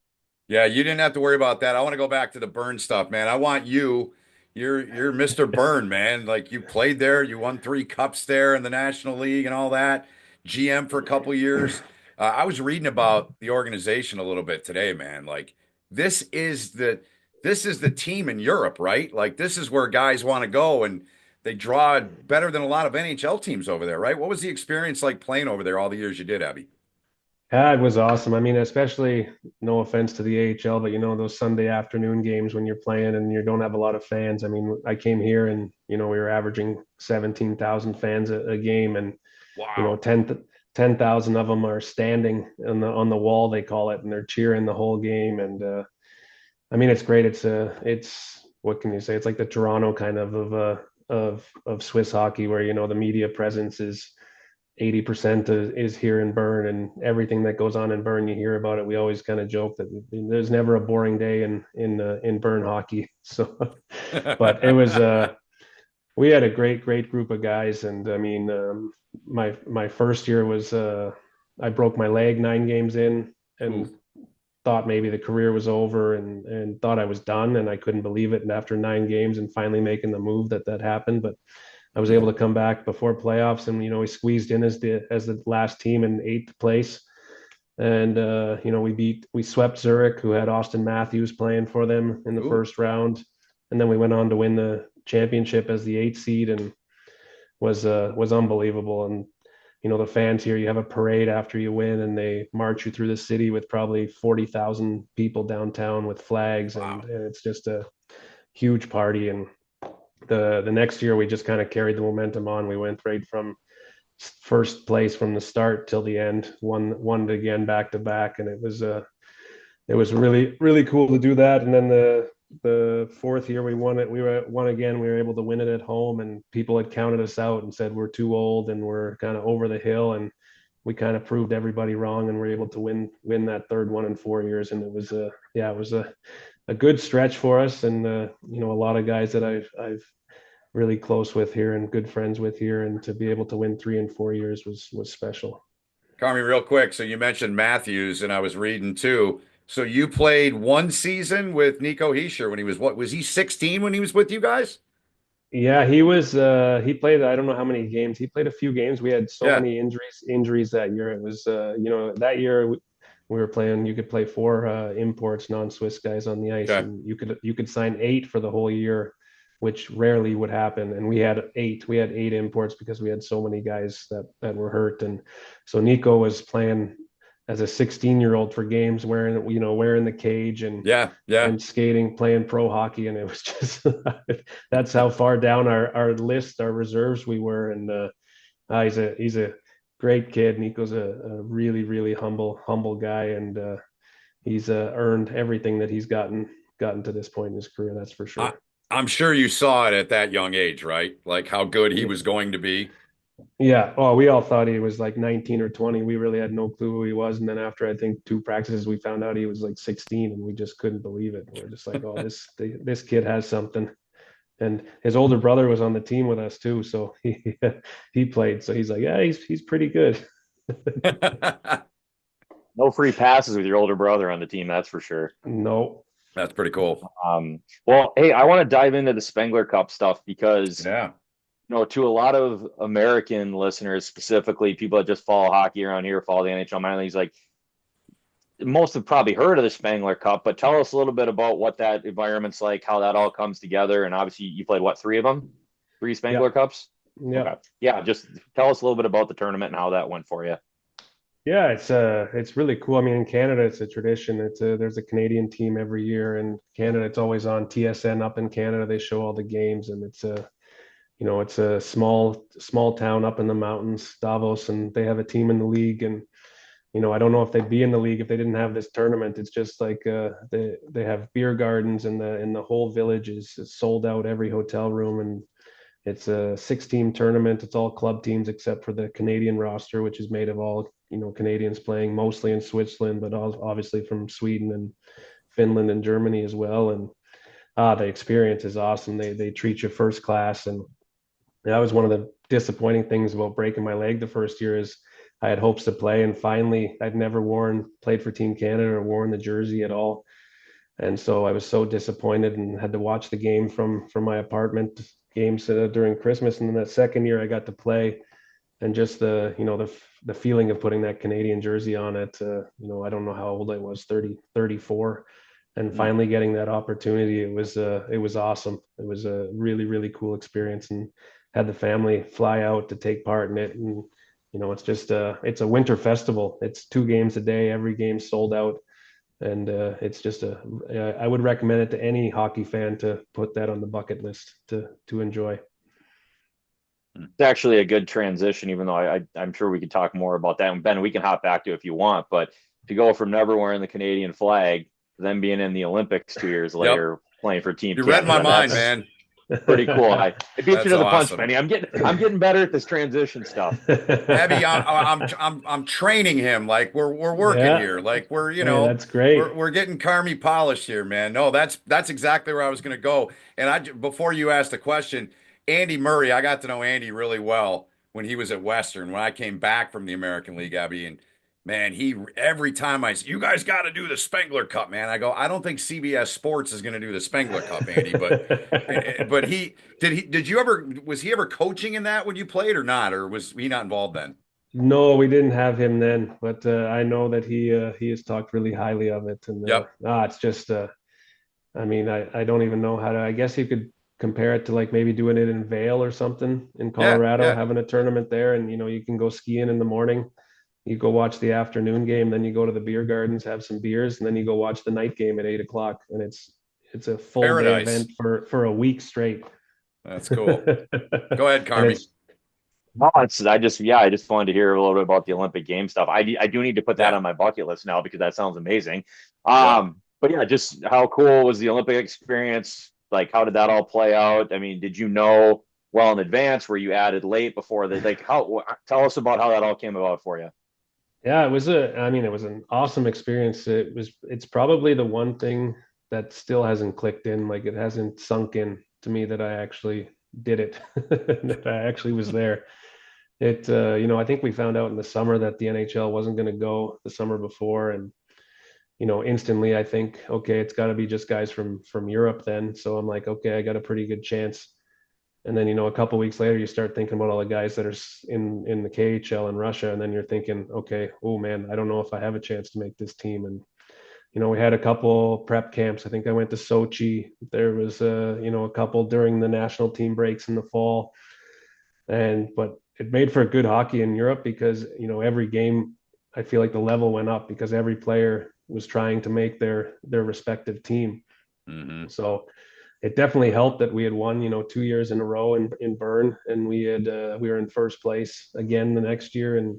Yeah, you didn't have to worry about that. I want to go back to the Bern stuff, man. I want you. You're Mr. Bern, man. Like you played there, you won 3 cups there in the National League and all that. GM for a couple years. I was reading about the organization a little bit today, man. Like this is the this is the team in Europe, right? Like this is where guys want to go, and they draw better than a lot of NHL teams over there, right? What was the experience like playing over there all the years you did, Abby? Yeah, it was awesome. I mean, especially no offense to the AHL, but those Sunday afternoon games when you're playing and you don't have a lot of fans. I mean, I came here and we were averaging 17,000 fans a game, and Wow. 10,000 of them are standing on the wall, they call it, and they're cheering the whole game. And I mean, it's great. It's what can you say? It's like the Toronto kind of Swiss hockey, where the media presence is 80% is here in Bern, and everything that goes on in Bern, you hear about it. We always kind of joke that there's never a boring day in Bern hockey. So, but it was we had a great group of guys, and I mean, my first year was I broke my leg 9 games in, and Ooh. thought maybe the career was over, and thought I was done, and I couldn't believe it. And after 9 games and finally making the move, that happened. But I was able to come back before playoffs, and we squeezed in as the last team in 8th place, and we swept Zurich, who had Austin Matthews playing for them in the Ooh. first round, and then we went on to win the championship as the 8th seed, and was unbelievable. And the fans here, you have a parade after you win, and they march you through the city with probably 40,000 people downtown with flags, and, Wow. and it's just a huge party. And the next year we just kind of carried the momentum on. We went right from first place from the start till the end, won it again back to back, and it was really really cool to do that. And then the fourth year we won it. We won again. We were able to win it at home, and people had counted us out and said we're too old and we're kind of over the hill, and we kind of proved everybody wrong, and we're able to win that third one in 4 years. And it was a good stretch for us, and a lot of guys that I've really close with here and good friends with here, and to be able to win 3 and 4 years was special. Carmi, real quick. So you mentioned Matthews, and I was reading too. So you played one season with Nico Hischier when he was what? Was he 16 when he was with you guys? Yeah, he played, I don't know how many games. He played a few games. We had so Yeah. many injuries that year. It was that year we were playing, you could play 4 imports, non-Swiss guys on the ice, Okay. and you could sign 8 for the whole year, which rarely would happen. And we had 8 imports because we had so many guys that were hurt. And so Nico was playing as a 16-year-old for games, wearing the cage and Yeah. Yeah. skating, playing pro hockey. And it was just that's how far down our list, our reserves we were. And he's a great kid. Nico's a really, really humble guy, and he's earned everything that he's gotten to this point in his career. That's for I, sure. I'm sure you saw it at that young age, right? Like how good he was going to be. Yeah. Oh, we all thought he was like 19 or 20. We really had no clue who he was. And then after I think two practices, we found out he was like 16, and we just couldn't believe it. We're just like, oh, this kid has something. And his older brother was on the team with us too, so he played. So he's like, yeah, he's pretty good. No free passes with your older brother on the team, that's for sure. No. That's pretty cool. Well, hey, I want to dive into the Spengler Cup stuff because Yeah. to a lot of American listeners, specifically people that just follow hockey around here, follow the NHL minor leagues, like most have probably heard of the Spengler Cup, but tell us a little bit about what that environment's like, how that all comes together. And obviously, you played what, three of them? Three Spengler Yeah. Cups? Yeah. Okay. Yeah, just tell us a little bit about the tournament and how that went for you. Yeah, it's really cool. I mean, in Canada, it's a tradition. There's a Canadian team every year in Canada. It's always on TSN up in Canada. They show all the games, and it's a small town up in the mountains, Davos, and they have a team in the league. And I don't know if they'd be in the league if they didn't have this tournament. It's just like they have beer gardens, and the whole village is sold out, every hotel room, and it's a 6-team tournament. It's all club teams except for the Canadian roster, which is made of all Canadians playing mostly in Switzerland, but obviously from Sweden and Finland and Germany as well. And the experience is awesome. They treat you first class, and that was one of the disappointing things about breaking my leg the first year is I had hopes to play, and finally I'd never played for Team Canada or worn the jersey at all. And so I was so disappointed and had to watch the game from my apartment games during Christmas. And then that second year I got to play, and just the feeling of putting that Canadian jersey on it. I don't know how old I was, 30, 34, and finally getting that opportunity. It was awesome. It was a really, really cool experience, and had the family fly out to take part in it. And it's a winter festival. It's 2 games a day. Every game sold out. And it's just I would recommend it to any hockey fan to put that on the bucket list to enjoy. It's actually a good transition, even though I'm sure we could talk more about that. And Ben, we can hop back to it if you want, but to go from never wearing the Canadian flag to then being in the Olympics 2 years later, Yep. playing for Team You Canada. read my mind, That's man. pretty cool. I beat you That's to the punch, awesome. Benny. I'm getting better at this transition stuff. Abby, I'm training him. Like we're working Yeah. here. Like Hey, that's great. we're getting Carmi polished here, man. No, that's exactly where I was gonna go. And before you asked the question, Andy Murray, I got to know Andy really well when he was at Western. When I came back from the American League, Abby, and man, he every time I say, you guys got to do the Spengler Cup, man. I go, I don't think CBS Sports is gonna do the Spengler Cup, Andy, but did you ever was he ever coaching in that when you played or not, or was he not involved then? No, we didn't have him then, but I know that he has talked really highly of it. And Yep. it's just I mean, I don't even know how to. I guess you could compare it to like maybe doing it in Vail or something in Yeah, Colorado, yeah. having a tournament there, and you can go skiing in the morning, you go watch the afternoon game, then you go to the beer gardens, have some beers, and then you go watch the night game at 8 o'clock, and it's a full day Paradise. event for a week straight. That's cool. Go ahead, And Carmi. it's No, I just wanted to hear a little bit about the Olympic game stuff. I do need to put that Yeah, on my bucket list now because that sounds amazing. yep. But yeah, just how cool was the Olympic experience? Like, how did that all play out? I mean, did you know well in advance? Were you added late before the like? How tell us about how that all came about for you? Yeah, I mean, it was an awesome experience. It's probably the one thing that still hasn't clicked in, like it hasn't sunk in to me that I actually did it, that I actually was there. I think we found out in the summer that the NHL wasn't going to go the summer before, and instantly I think, okay, it's got to be just guys from Europe then. So I'm like, okay, I got a pretty good chance. And then, a couple weeks later, you start thinking about all the guys that are in the KHL in Russia, and then you're thinking, okay, oh man, I don't know if I have a chance to make this team. And we had a couple prep camps. I think I went to Sochi. There was a couple during the national team breaks in the fall, but it made for good hockey in Europe because every game I feel like the level went up because every player was trying to make their respective team. Hmm. So it definitely helped that we had won, 2 years in a row in Bern, and we were in first place again the next year. And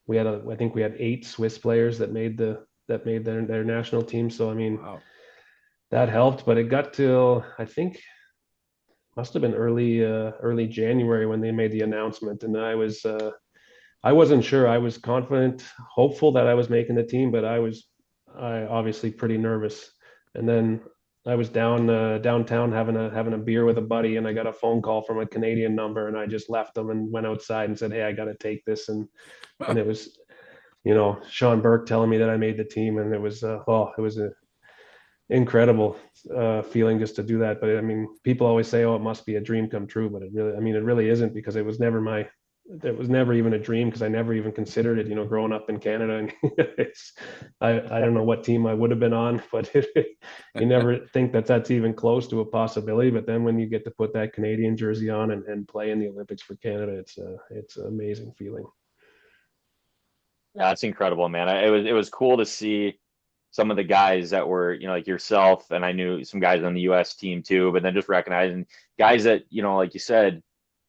I think we had 8 Swiss players that made their national team. So I mean, Wow. that helped, but it got till I think must have been early January when they made the announcement, and I wasn't sure. I was confident, hopeful that I was making the team, but I obviously pretty nervous. And then I was downtown having a beer with a buddy, and I got a phone call from a Canadian number, and I just left them and went outside and said, "Hey, I got to take this." And it was, Sean Burke telling me that I made the team, and it was it was a incredible feeling just to do that. But I mean, people always say, "Oh, it must be a dream come true," but it really isn't, because it was never even a dream, because I never even considered it, growing up in Canada. And I don't know what team I would have been on, but you never think that that's even close to a possibility. But then when you get to put that Canadian jersey on and play in the Olympics for Canada, it's an amazing feeling. Yeah, it's incredible, man. It was cool to see some of the guys that were, like yourself, and I knew some guys on the U.S. team too, but then just recognizing guys that, like you said,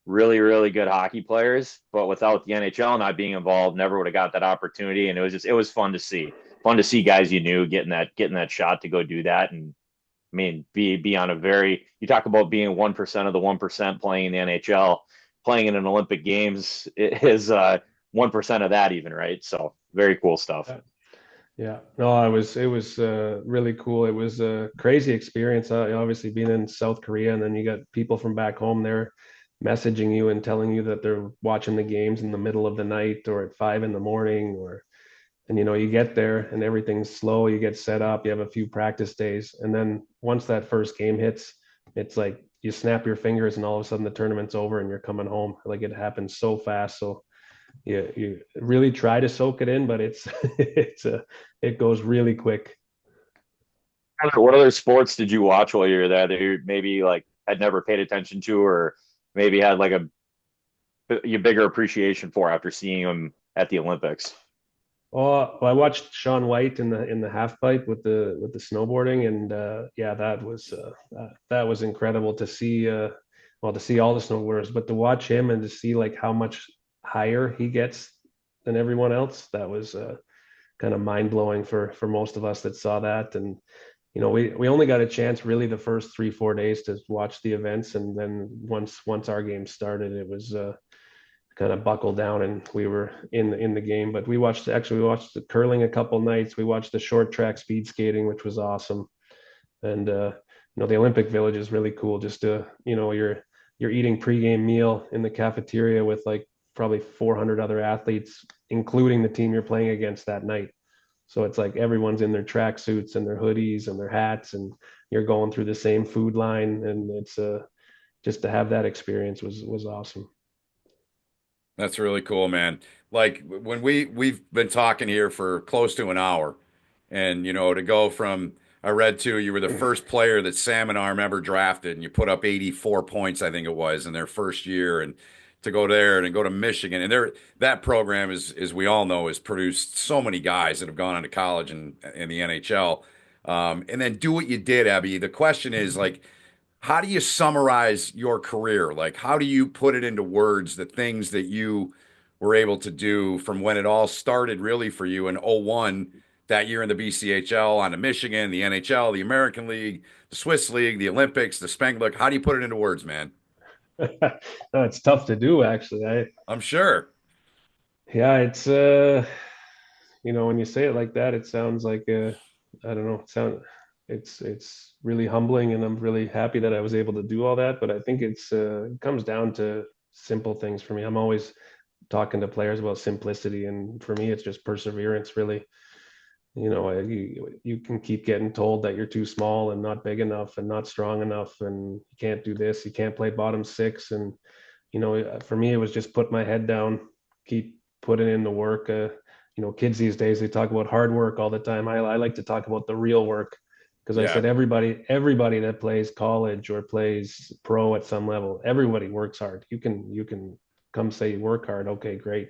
really, really good hockey players, but without the NHL not being involved, never would have got that opportunity. And it was fun to see. Fun to see guys you knew getting that shot to go do that. And I mean, be on a very, you talk about being 1% of the 1% playing in the NHL, playing in an Olympic Games is 1% of that even, right? So very cool stuff. Yeah, no, it was really cool. It was a crazy experience. Obviously, being in South Korea, and then you got people from back home there messaging you and telling you that they're watching the games in the middle of the night or at 5 in the morning, and you get there and everything's slow. You get set up, you have a few practice days, and then once that first game hits, it's like you snap your fingers and all of a sudden the tournament's over and you're coming home. Like, it happens so fast. So you really try to soak it in, but it goes really quick. What other sports did you watch while you were there that you maybe like had never paid attention to, or maybe had like a bigger appreciation for after seeing them at the Olympics? Oh, well, I watched Sean White in the half pipe with the snowboarding, and yeah, that was incredible to see. To see all the snowboarders, but to watch him and to see like how much higher he gets than everyone else, that was kind of mind blowing for most of us that saw that. And we only got a chance really the first 3-4 days to watch the events, and then once our game started, it was kind of buckled down and we were in the game. But we watched the curling a couple nights. We watched the short track speed skating, which was awesome. And the Olympic Village is really cool. Just to you're eating pregame meal in the cafeteria with like probably 400 other athletes, including the team you're playing against that night. So it's like everyone's in their track suits and their hoodies and their hats, and you're going through the same food line, and it's just to have that experience was awesome. That's really cool, man. Like when we've been talking here for close to an hour, and to go from I read too, you were the first player that Sam and Arm ever drafted, and you put up 84 points, I think it was, in their first year, and to go there and go to Michigan, and that program is, as we all know, has produced so many guys that have gone on to college and in the NHL, and then do what you did, Ebby. The question is like, how do you summarize your career? Like, how do you put it into words, the things that you were able to do from when it all started really for you in '01, that year in the BCHL, on to Michigan, the NHL, the American League, the Swiss League, the Olympics, the Spengler Cup? How do you put it into words, man? No, it's tough to do actually. I'm sure. Yeah, it's when you say it like that, it sounds like I don't know, it's really humbling, and I'm really happy that I was able to do all that. But I think it comes down to simple things for me. I'm always talking to players about simplicity, and for me, it's just perseverance, really. You can keep getting told that you're too small and not big enough and not strong enough, and you can't do this, you can't play bottom six. And for me, it was just put my head down, keep putting in the work. Kids these days, they talk about hard work all the time. I like to talk about the real work, because I Yeah. said everybody that plays college or plays pro at some level, everybody works hard. You can come say you work hard, okay, great.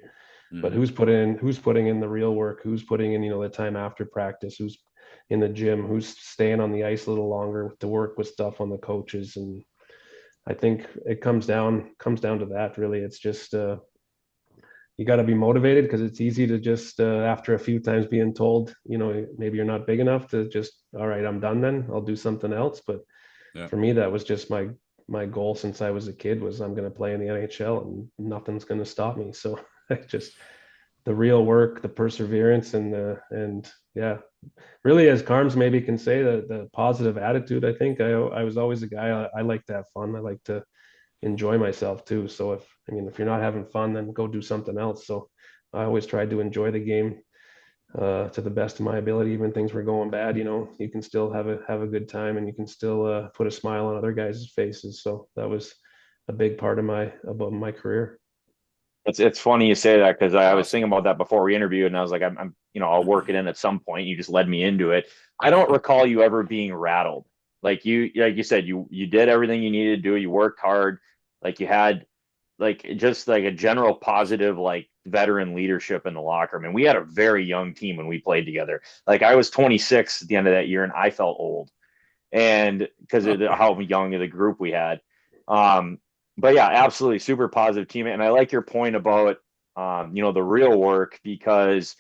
But Hmm. who's putting in the real work? Who's putting in the time after practice? Who's in the gym? Who's staying on the ice a little longer to work with stuff on the coaches? And I think it comes down to that, really. It's just you got to be motivated, because it's easy to just after a few times being told, maybe you're not big enough, to just, all right, I'm done, then I'll do something else. But Yeah. for me, that was just my goal since I was a kid, was I'm going to play in the NHL and nothing's going to stop me. So I just, the real work, the perseverance, and yeah, really, as Carms maybe can say, the positive attitude. I think I was always a guy, I like to have fun. I like to enjoy myself too. So if you're not having fun, then go do something else. So I always tried to enjoy the game to the best of my ability. Even things were going bad, you can still have a good time, and you can still put a smile on other guys' faces. So that was a big part of my career. It's funny you say that, because I was Awesome. thinking about that before we interviewed, and I was like, I'm I'll work it in at some point. You just led me into it. I don't recall you ever being rattled. Like you said, you did everything you needed to do. You worked hard. Like you had just like a general positive like veteran leadership in the locker room. And we had a very young team when we played together. Like I was 26 at the end of that year, and I felt old, and because of how young of the group we had. Um, but yeah, absolutely super positive teammate. And I like your point about the real work, because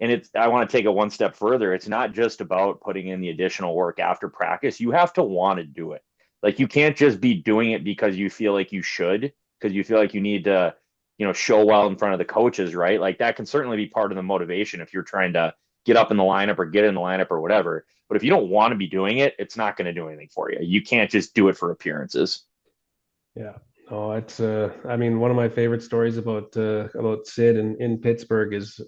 I want to take it one step further. It's not just about putting in the additional work after practice. You have to want to do it. Like you can't just be doing it because you feel like you should, because you feel like you need to, show well in front of the coaches, right? Like that can certainly be part of the motivation if you're trying to get up in the lineup or get in the lineup or whatever. But if you don't want to be doing it, it's not going to do anything for you. You can't just do it for appearances. Yeah. Oh, it's one of my favorite stories about Sid in Pittsburgh is,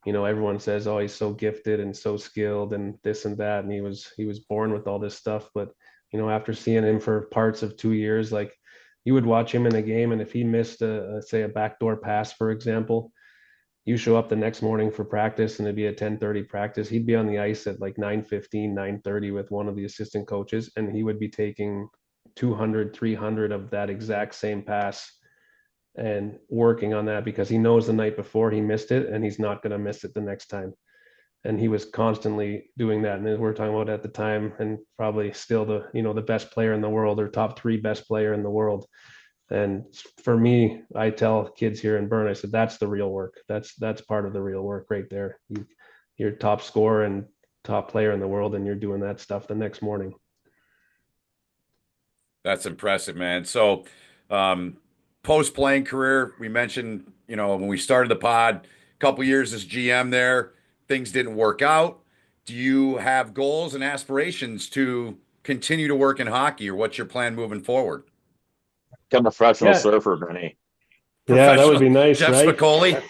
everyone says, oh, he's so gifted and so skilled and this and that, and he was born with all this stuff. But after seeing him for parts of 2 years, like, you would watch him in a game, and if he missed say a backdoor pass, for example, you show up the next morning for practice, and it'd be a 10:30 practice. He'd be on the ice at like 9:15, 9:30 with one of the assistant coaches, and he would be taking 200, 300 of that exact same pass and working on that, because he knows the night before he missed it and he's not going to miss it the next time. And he was constantly doing that. And we're talking about at the time, and probably still the best player in the world, or top three best player in the world. And for me, I tell kids here in Bern, I said, that's the real work. That's part of the real work right there. You're top scorer and top player in the world, and you're doing that stuff the next morning. That's impressive, man. So, post-playing career, we mentioned, when we started the pod, a couple years as GM there, things didn't work out. Do you have goals and aspirations to continue to work in hockey, or what's your plan moving forward? Become a professional Yeah. surfer, Benny. Yeah, that would Professional be nice, Jeff right? Spicoli?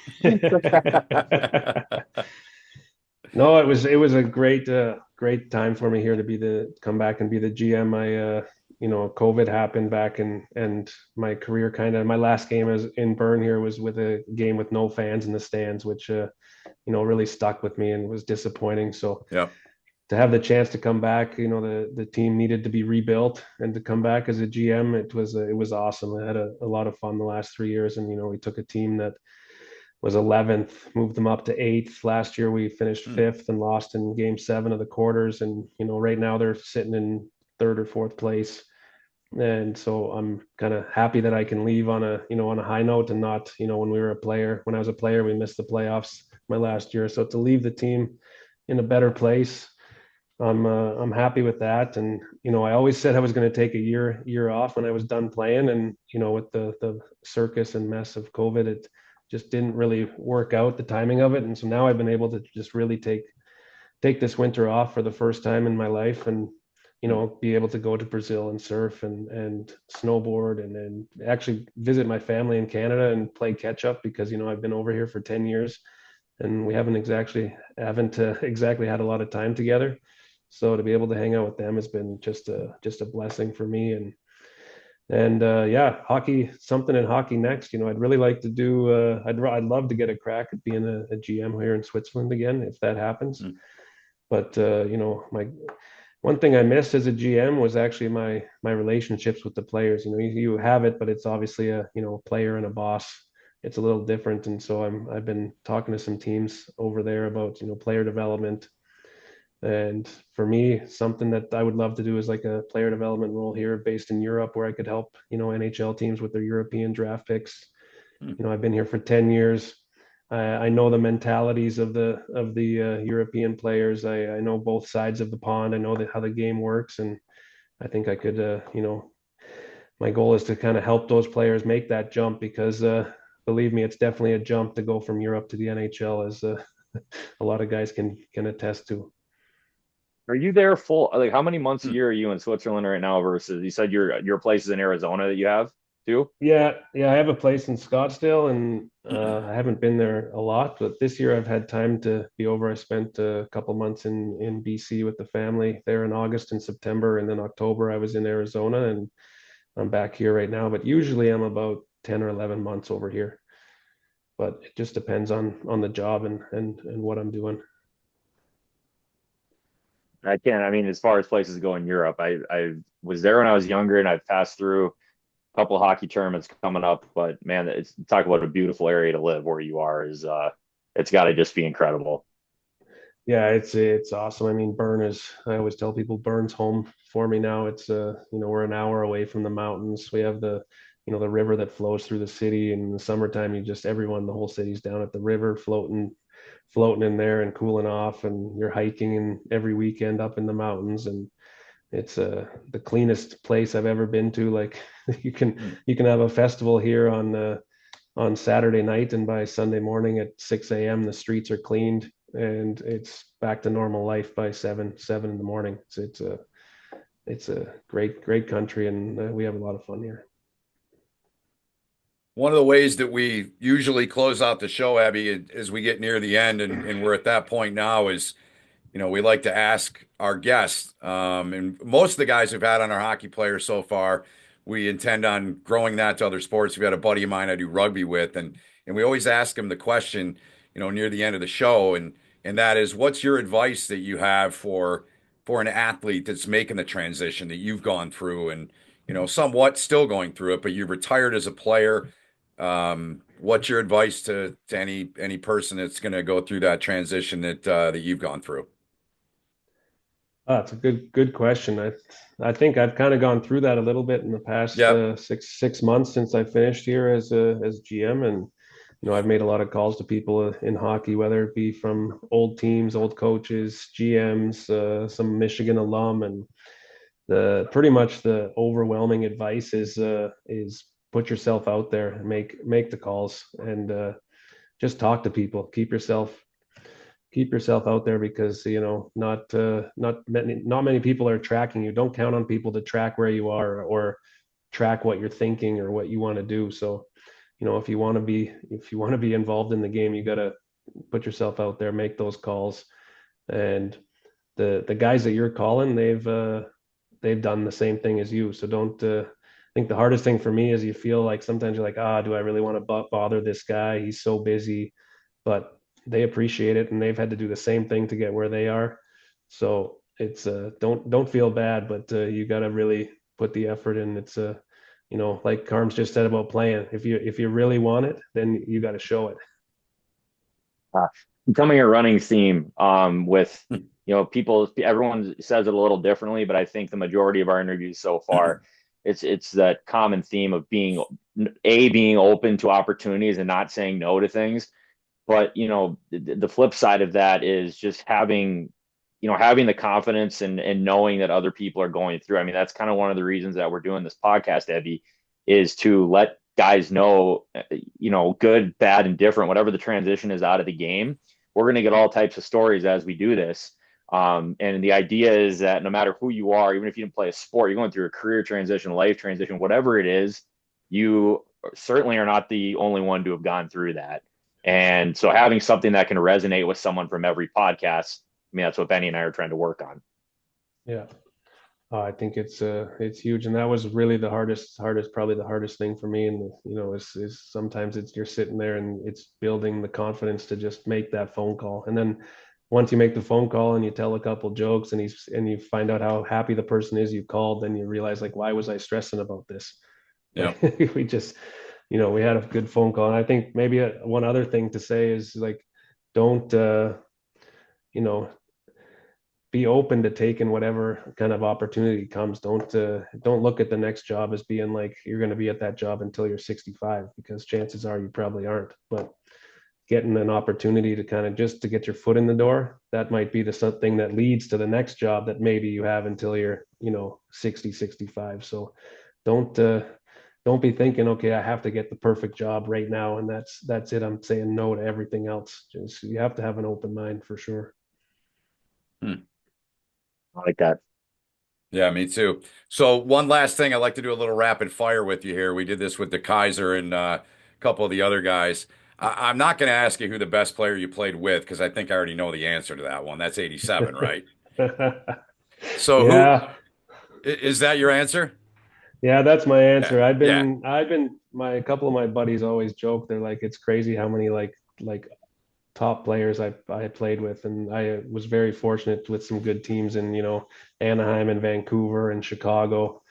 No, it was a great time for me here to come back and be the GM. COVID happened back, and my career my last game as in Bern here was with a game with no fans in the stands, which really stuck with me and was disappointing. So Yeah. to have the chance to come back, the team needed to be rebuilt, and to come back as a GM, it was awesome. I had a lot of fun the last 3 years, and we took a team that was 11th, moved them up to 8th. Last year we finished Hmm. 5th and lost in game 7 of the quarters, and right now they're sitting in 3rd or 4th place. And so I'm kind of happy that I can leave on a high note, and not, when I was a player, we missed the playoffs my last year. So to leave the team in a better place, I'm happy with that. And I always said I was going to take a year off when I was done playing, and with the circus and mess of COVID, it just didn't really work out, the timing of it. And so now I've been able to just really take this winter off for the first time in my life, and be able to go to Brazil and surf and snowboard, and actually visit my family in Canada and play catch up, because I've been over here for 10 years, and we haven't exactly had a lot of time together. So to be able to hang out with them has been just a blessing for me. And yeah, hockey, something in hockey next. I'd really like to do. I'd love to get a crack at being a GM here in Switzerland again, if that happens. Hmm. But my one thing I missed as a GM was actually my relationships with the players. You have it, but it's obviously a player and a boss. It's a little different, and so I've been talking to some teams over there about player development. And for me, something that I would love to do is like a player development role here based in Europe, where I could help, NHL teams with their European draft picks. Hmm. I've been here for 10 years. I know the mentalities of the European players. I know both sides of the pond. I know how the game works, and I think I could, my goal is to kind of help those players make that jump because, believe me, it's definitely a jump to go from Europe to the NHL, as a lot of guys can attest to. Are you there full? Like, how many months a Hmm. year are you in Switzerland right now? Versus you said your place is in Arizona that you have too. Yeah, I have a place in Scottsdale, and I haven't been there a lot, but this year I've had time to be over. I spent a couple months in BC with the family there in August and September, and then October I was in Arizona, and I'm back here right now. But usually I'm about 10 or 11 months over here. But it just depends on the job and what I'm doing. I can't. I mean, as far as places go in Europe, I was there when I was younger, and I've passed through a couple of hockey tournaments coming up. But man, it's talk about a beautiful area to live where you are is it's got to just be incredible. Yeah, it's awesome. I mean, Bern is, I always tell people Bern's home for me now. It's we're an hour away from the mountains. We have the river that flows through the city. And in the summertime, everyone, the whole city's down at the river floating in there and cooling off, and you're hiking and every weekend up in the mountains. And it's the cleanest place I've ever been to. Like you can Hmm. you can have a festival here on Saturday night, and by Sunday morning at 6 a.m. the streets are cleaned and it's back to normal life by seven in the morning. It's a great country, and we have a lot of fun here. One of the ways that we usually close out the show, Abby, as we get near the end, and we're at that point now, is we like to ask our guests, and most of the guys we've had on our hockey players so far, we intend on growing that to other sports. We've got a buddy of mine I do rugby with, and we always ask him the question, near the end of the show, and that is, what's your advice that you have for an athlete that's making the transition that you've gone through, and somewhat still going through it, but you've retired as a player. What's your advice to any person that's going to go through that transition that you've gone through? It's a good question. I think I've kind of gone through that a little bit in the past Yep. six months since I finished here as GM, and I've made a lot of calls to people in hockey, whether it be from old teams, old coaches, GMs, some Michigan alum, and the pretty much the overwhelming advice is put yourself out there and make the calls, and just talk to people. Keep yourself out there, because not many people are tracking you. Don't count on people to track where you are or track what you're thinking or what you want to do. So if you want to be involved in the game, you got to put yourself out there, make those calls. And the guys that you're calling, they've done the same thing as you. So don't I think the hardest thing for me is you feel like sometimes you're like, do I really want to bother this guy? He's so busy. But they appreciate it, and they've had to do the same thing to get where they are. So it's don't feel bad, but you got to really put the effort in. It's like Carms just said about playing. If you really want it, then you got to show it. Uh, Becoming a running theme with people, everyone says it a little differently, but I think the majority of our interviews so far, it's that common theme of being open to opportunities and not saying no to things. But the flip side of that is just having the confidence and knowing that other people are going through. I mean, that's kind of one of the reasons that we're doing this podcast, Ebby, is to let guys know, good, bad, and different, whatever the transition is out of the game. We're going to get all types of stories as we do this. And the idea is that no matter who you are, even if you didn't play a sport, you're going through a career transition, life transition, whatever it is, you certainly are not the only one to have gone through that. And so having something that can resonate with someone from every podcast, I mean, that's what Benny and I are trying to work on. Yeah. I think it's huge, and that was really the probably the hardest thing for me. And is sometimes you're sitting there and it's building the confidence to just make that phone call, and then once you make the phone call and you tell a couple jokes and you find out how happy the person is you called, then you realize, like, why was I stressing about this? Yeah. We just we had a good phone call. And I think maybe one other thing to say is, like, don't you know be open to taking whatever kind of opportunity comes. Don't look at the next job as being like you're going to be at that job until you're 65, because chances are you probably aren't. But getting an opportunity to kind of just to get your foot in the door, that might be the something that leads to the next job that maybe you have until you're, 60, 65. So don't don't be thinking, okay, I have to get the perfect job right now, and that's it. I'm saying no to everything else. Just you have to have an open mind for sure. Hmm. I like that. Yeah, me too. So one last thing, I'd like to do a little rapid fire with you here. We did this with the Kaiser and a couple of the other guys. I'm not going to ask you who the best player you played with because I think I already know the answer to that one. That's 87, right? So who Yeah, is that your answer? yeah, that's my Yeah. answer. Yeah. My a couple of my buddies always joke. They're like, it's crazy how many like top players I played with, and I was very fortunate with some good teams in Anaheim and Vancouver and Chicago.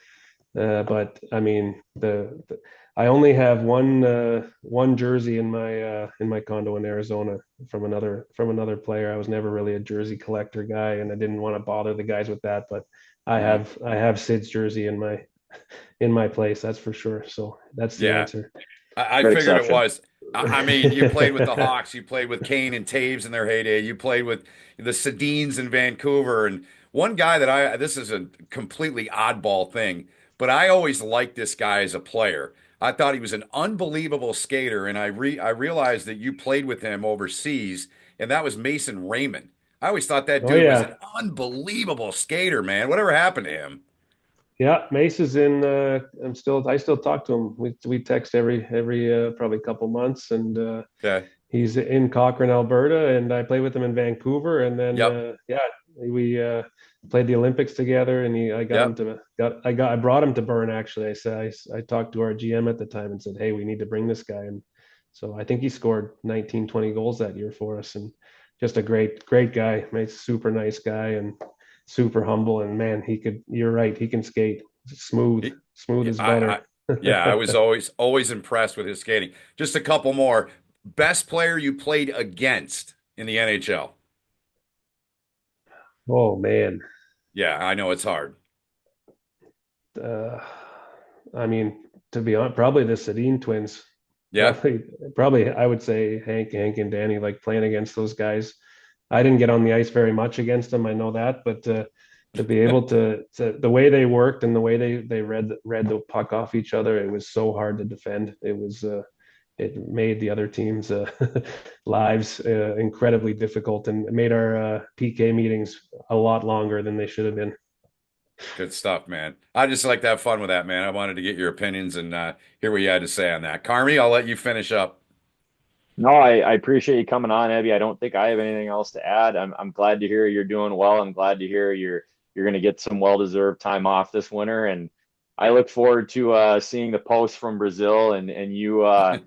But I mean, I only have one jersey in my condo in Arizona from another player. I was never really a jersey collector guy, and I didn't want to bother the guys with that. But Uh, I have Sid's jersey in my place, that's for sure. So that's the yeah. answer. I Good figured it exception. was. I mean, you played with the Hawks, you played with Kane and Taves in their heyday, you played with the Sedins in Vancouver, and one guy that this is a completely oddball thing, but I always liked this guy as a player. I thought he was an unbelievable skater, and I realized that you played with him overseas, and that was Mason Raymond. I always thought that Oh dude was an yeah, unbelievable skater, man. Whatever happened to him? yeah. Mace is in. I still talk to him. We text every probably couple months, and Okay. he's in Cochrane, Alberta, and I played with him in Vancouver, and then Yep. yeah, we played the Olympics together, and Yep. I brought him to Bern actually. I talked to our GM at the time and said, hey, we need to bring this guy, and so I think he scored 19, 20 goals that year for us, and just a great guy, nice, super nice guy, and super humble, and man, you're right, he can skate smooth, He- smooth yeah, as butter. yeah, I was always impressed with his skating. Just a couple more. Best player you played against in the NHL? Oh man. Yeah, I know it's hard. uh, I mean, to be honest, probably the Sedin twins. Yeah. Probably, probably, I would say Hank and Danny, like playing against those guys. I didn't get on the ice very much against them. I know that, but to be able to the way they worked and the way they read the puck off each other, it was so hard to defend. It made the other team's lives incredibly difficult and made our PK meetings a lot longer than they should have been. Good stuff, man. I just like to have fun with that, man. I wanted to get your opinions and hear what you had to say on that. Carmi, I'll let you finish up. No, I appreciate you coming on, Ebby. I don't think I have anything else to add. I'm glad to hear you're doing well. I'm glad to hear you're going to get some well-deserved time off this winter, and I look forward to seeing the posts from Brazil and you. I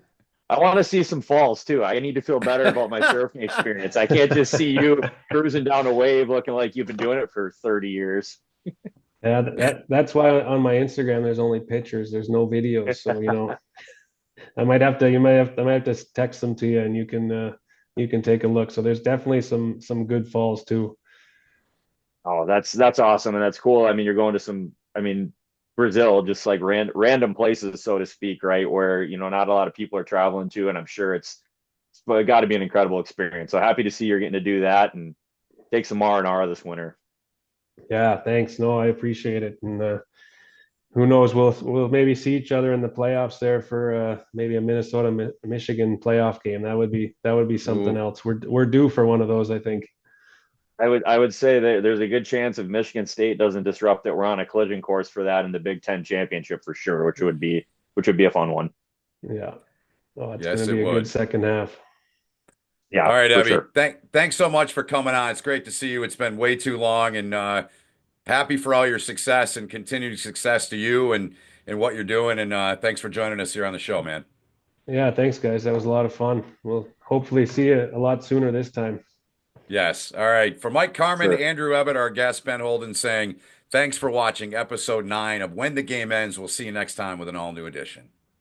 want to see some falls too. I need to feel better about my surfing experience. I can't just see you cruising down a wave looking like you've been doing it for 30 years. Yeah, that's why on my Instagram there's only pictures. There's no videos. So, I might have to text them to you and you can take a look. So there's definitely some good falls too. Oh, that's awesome and that's cool. I mean, you're going to Brazil, just like random places, so to speak, right? Where, not a lot of people are traveling to, and I'm sure it's got to be an incredible experience. So happy to see you're getting to do that and take some R&R this winter. Yeah, thanks. No, I appreciate it. And who knows, we'll maybe see each other in the playoffs there for maybe a Minnesota Michigan playoff game. That would be something Ooh, else. We're due for one of those, I think. I would say that there's a good chance if Michigan State doesn't disrupt it, we're on a collision course for that in the Big Ten championship for sure, which would be a fun one. Yeah. Oh, it's going yes, to it be a good would. second half. Yeah, All right, for Ebby. sure. Thanks so much for coming on. It's great to see you. It's been way too long, and happy for all your success and continued success to you and what you're doing. And thanks for joining us here on the show, man. Yeah, thanks, guys. That was a lot of fun. We'll hopefully see you a lot sooner this time. Yes. All right. For Mike Carmen, Sure. Andrew Ebbett, our guest, Ben Holden saying, thanks for watching episode 9 of When the Game Ends. We'll see you next time with an all new edition.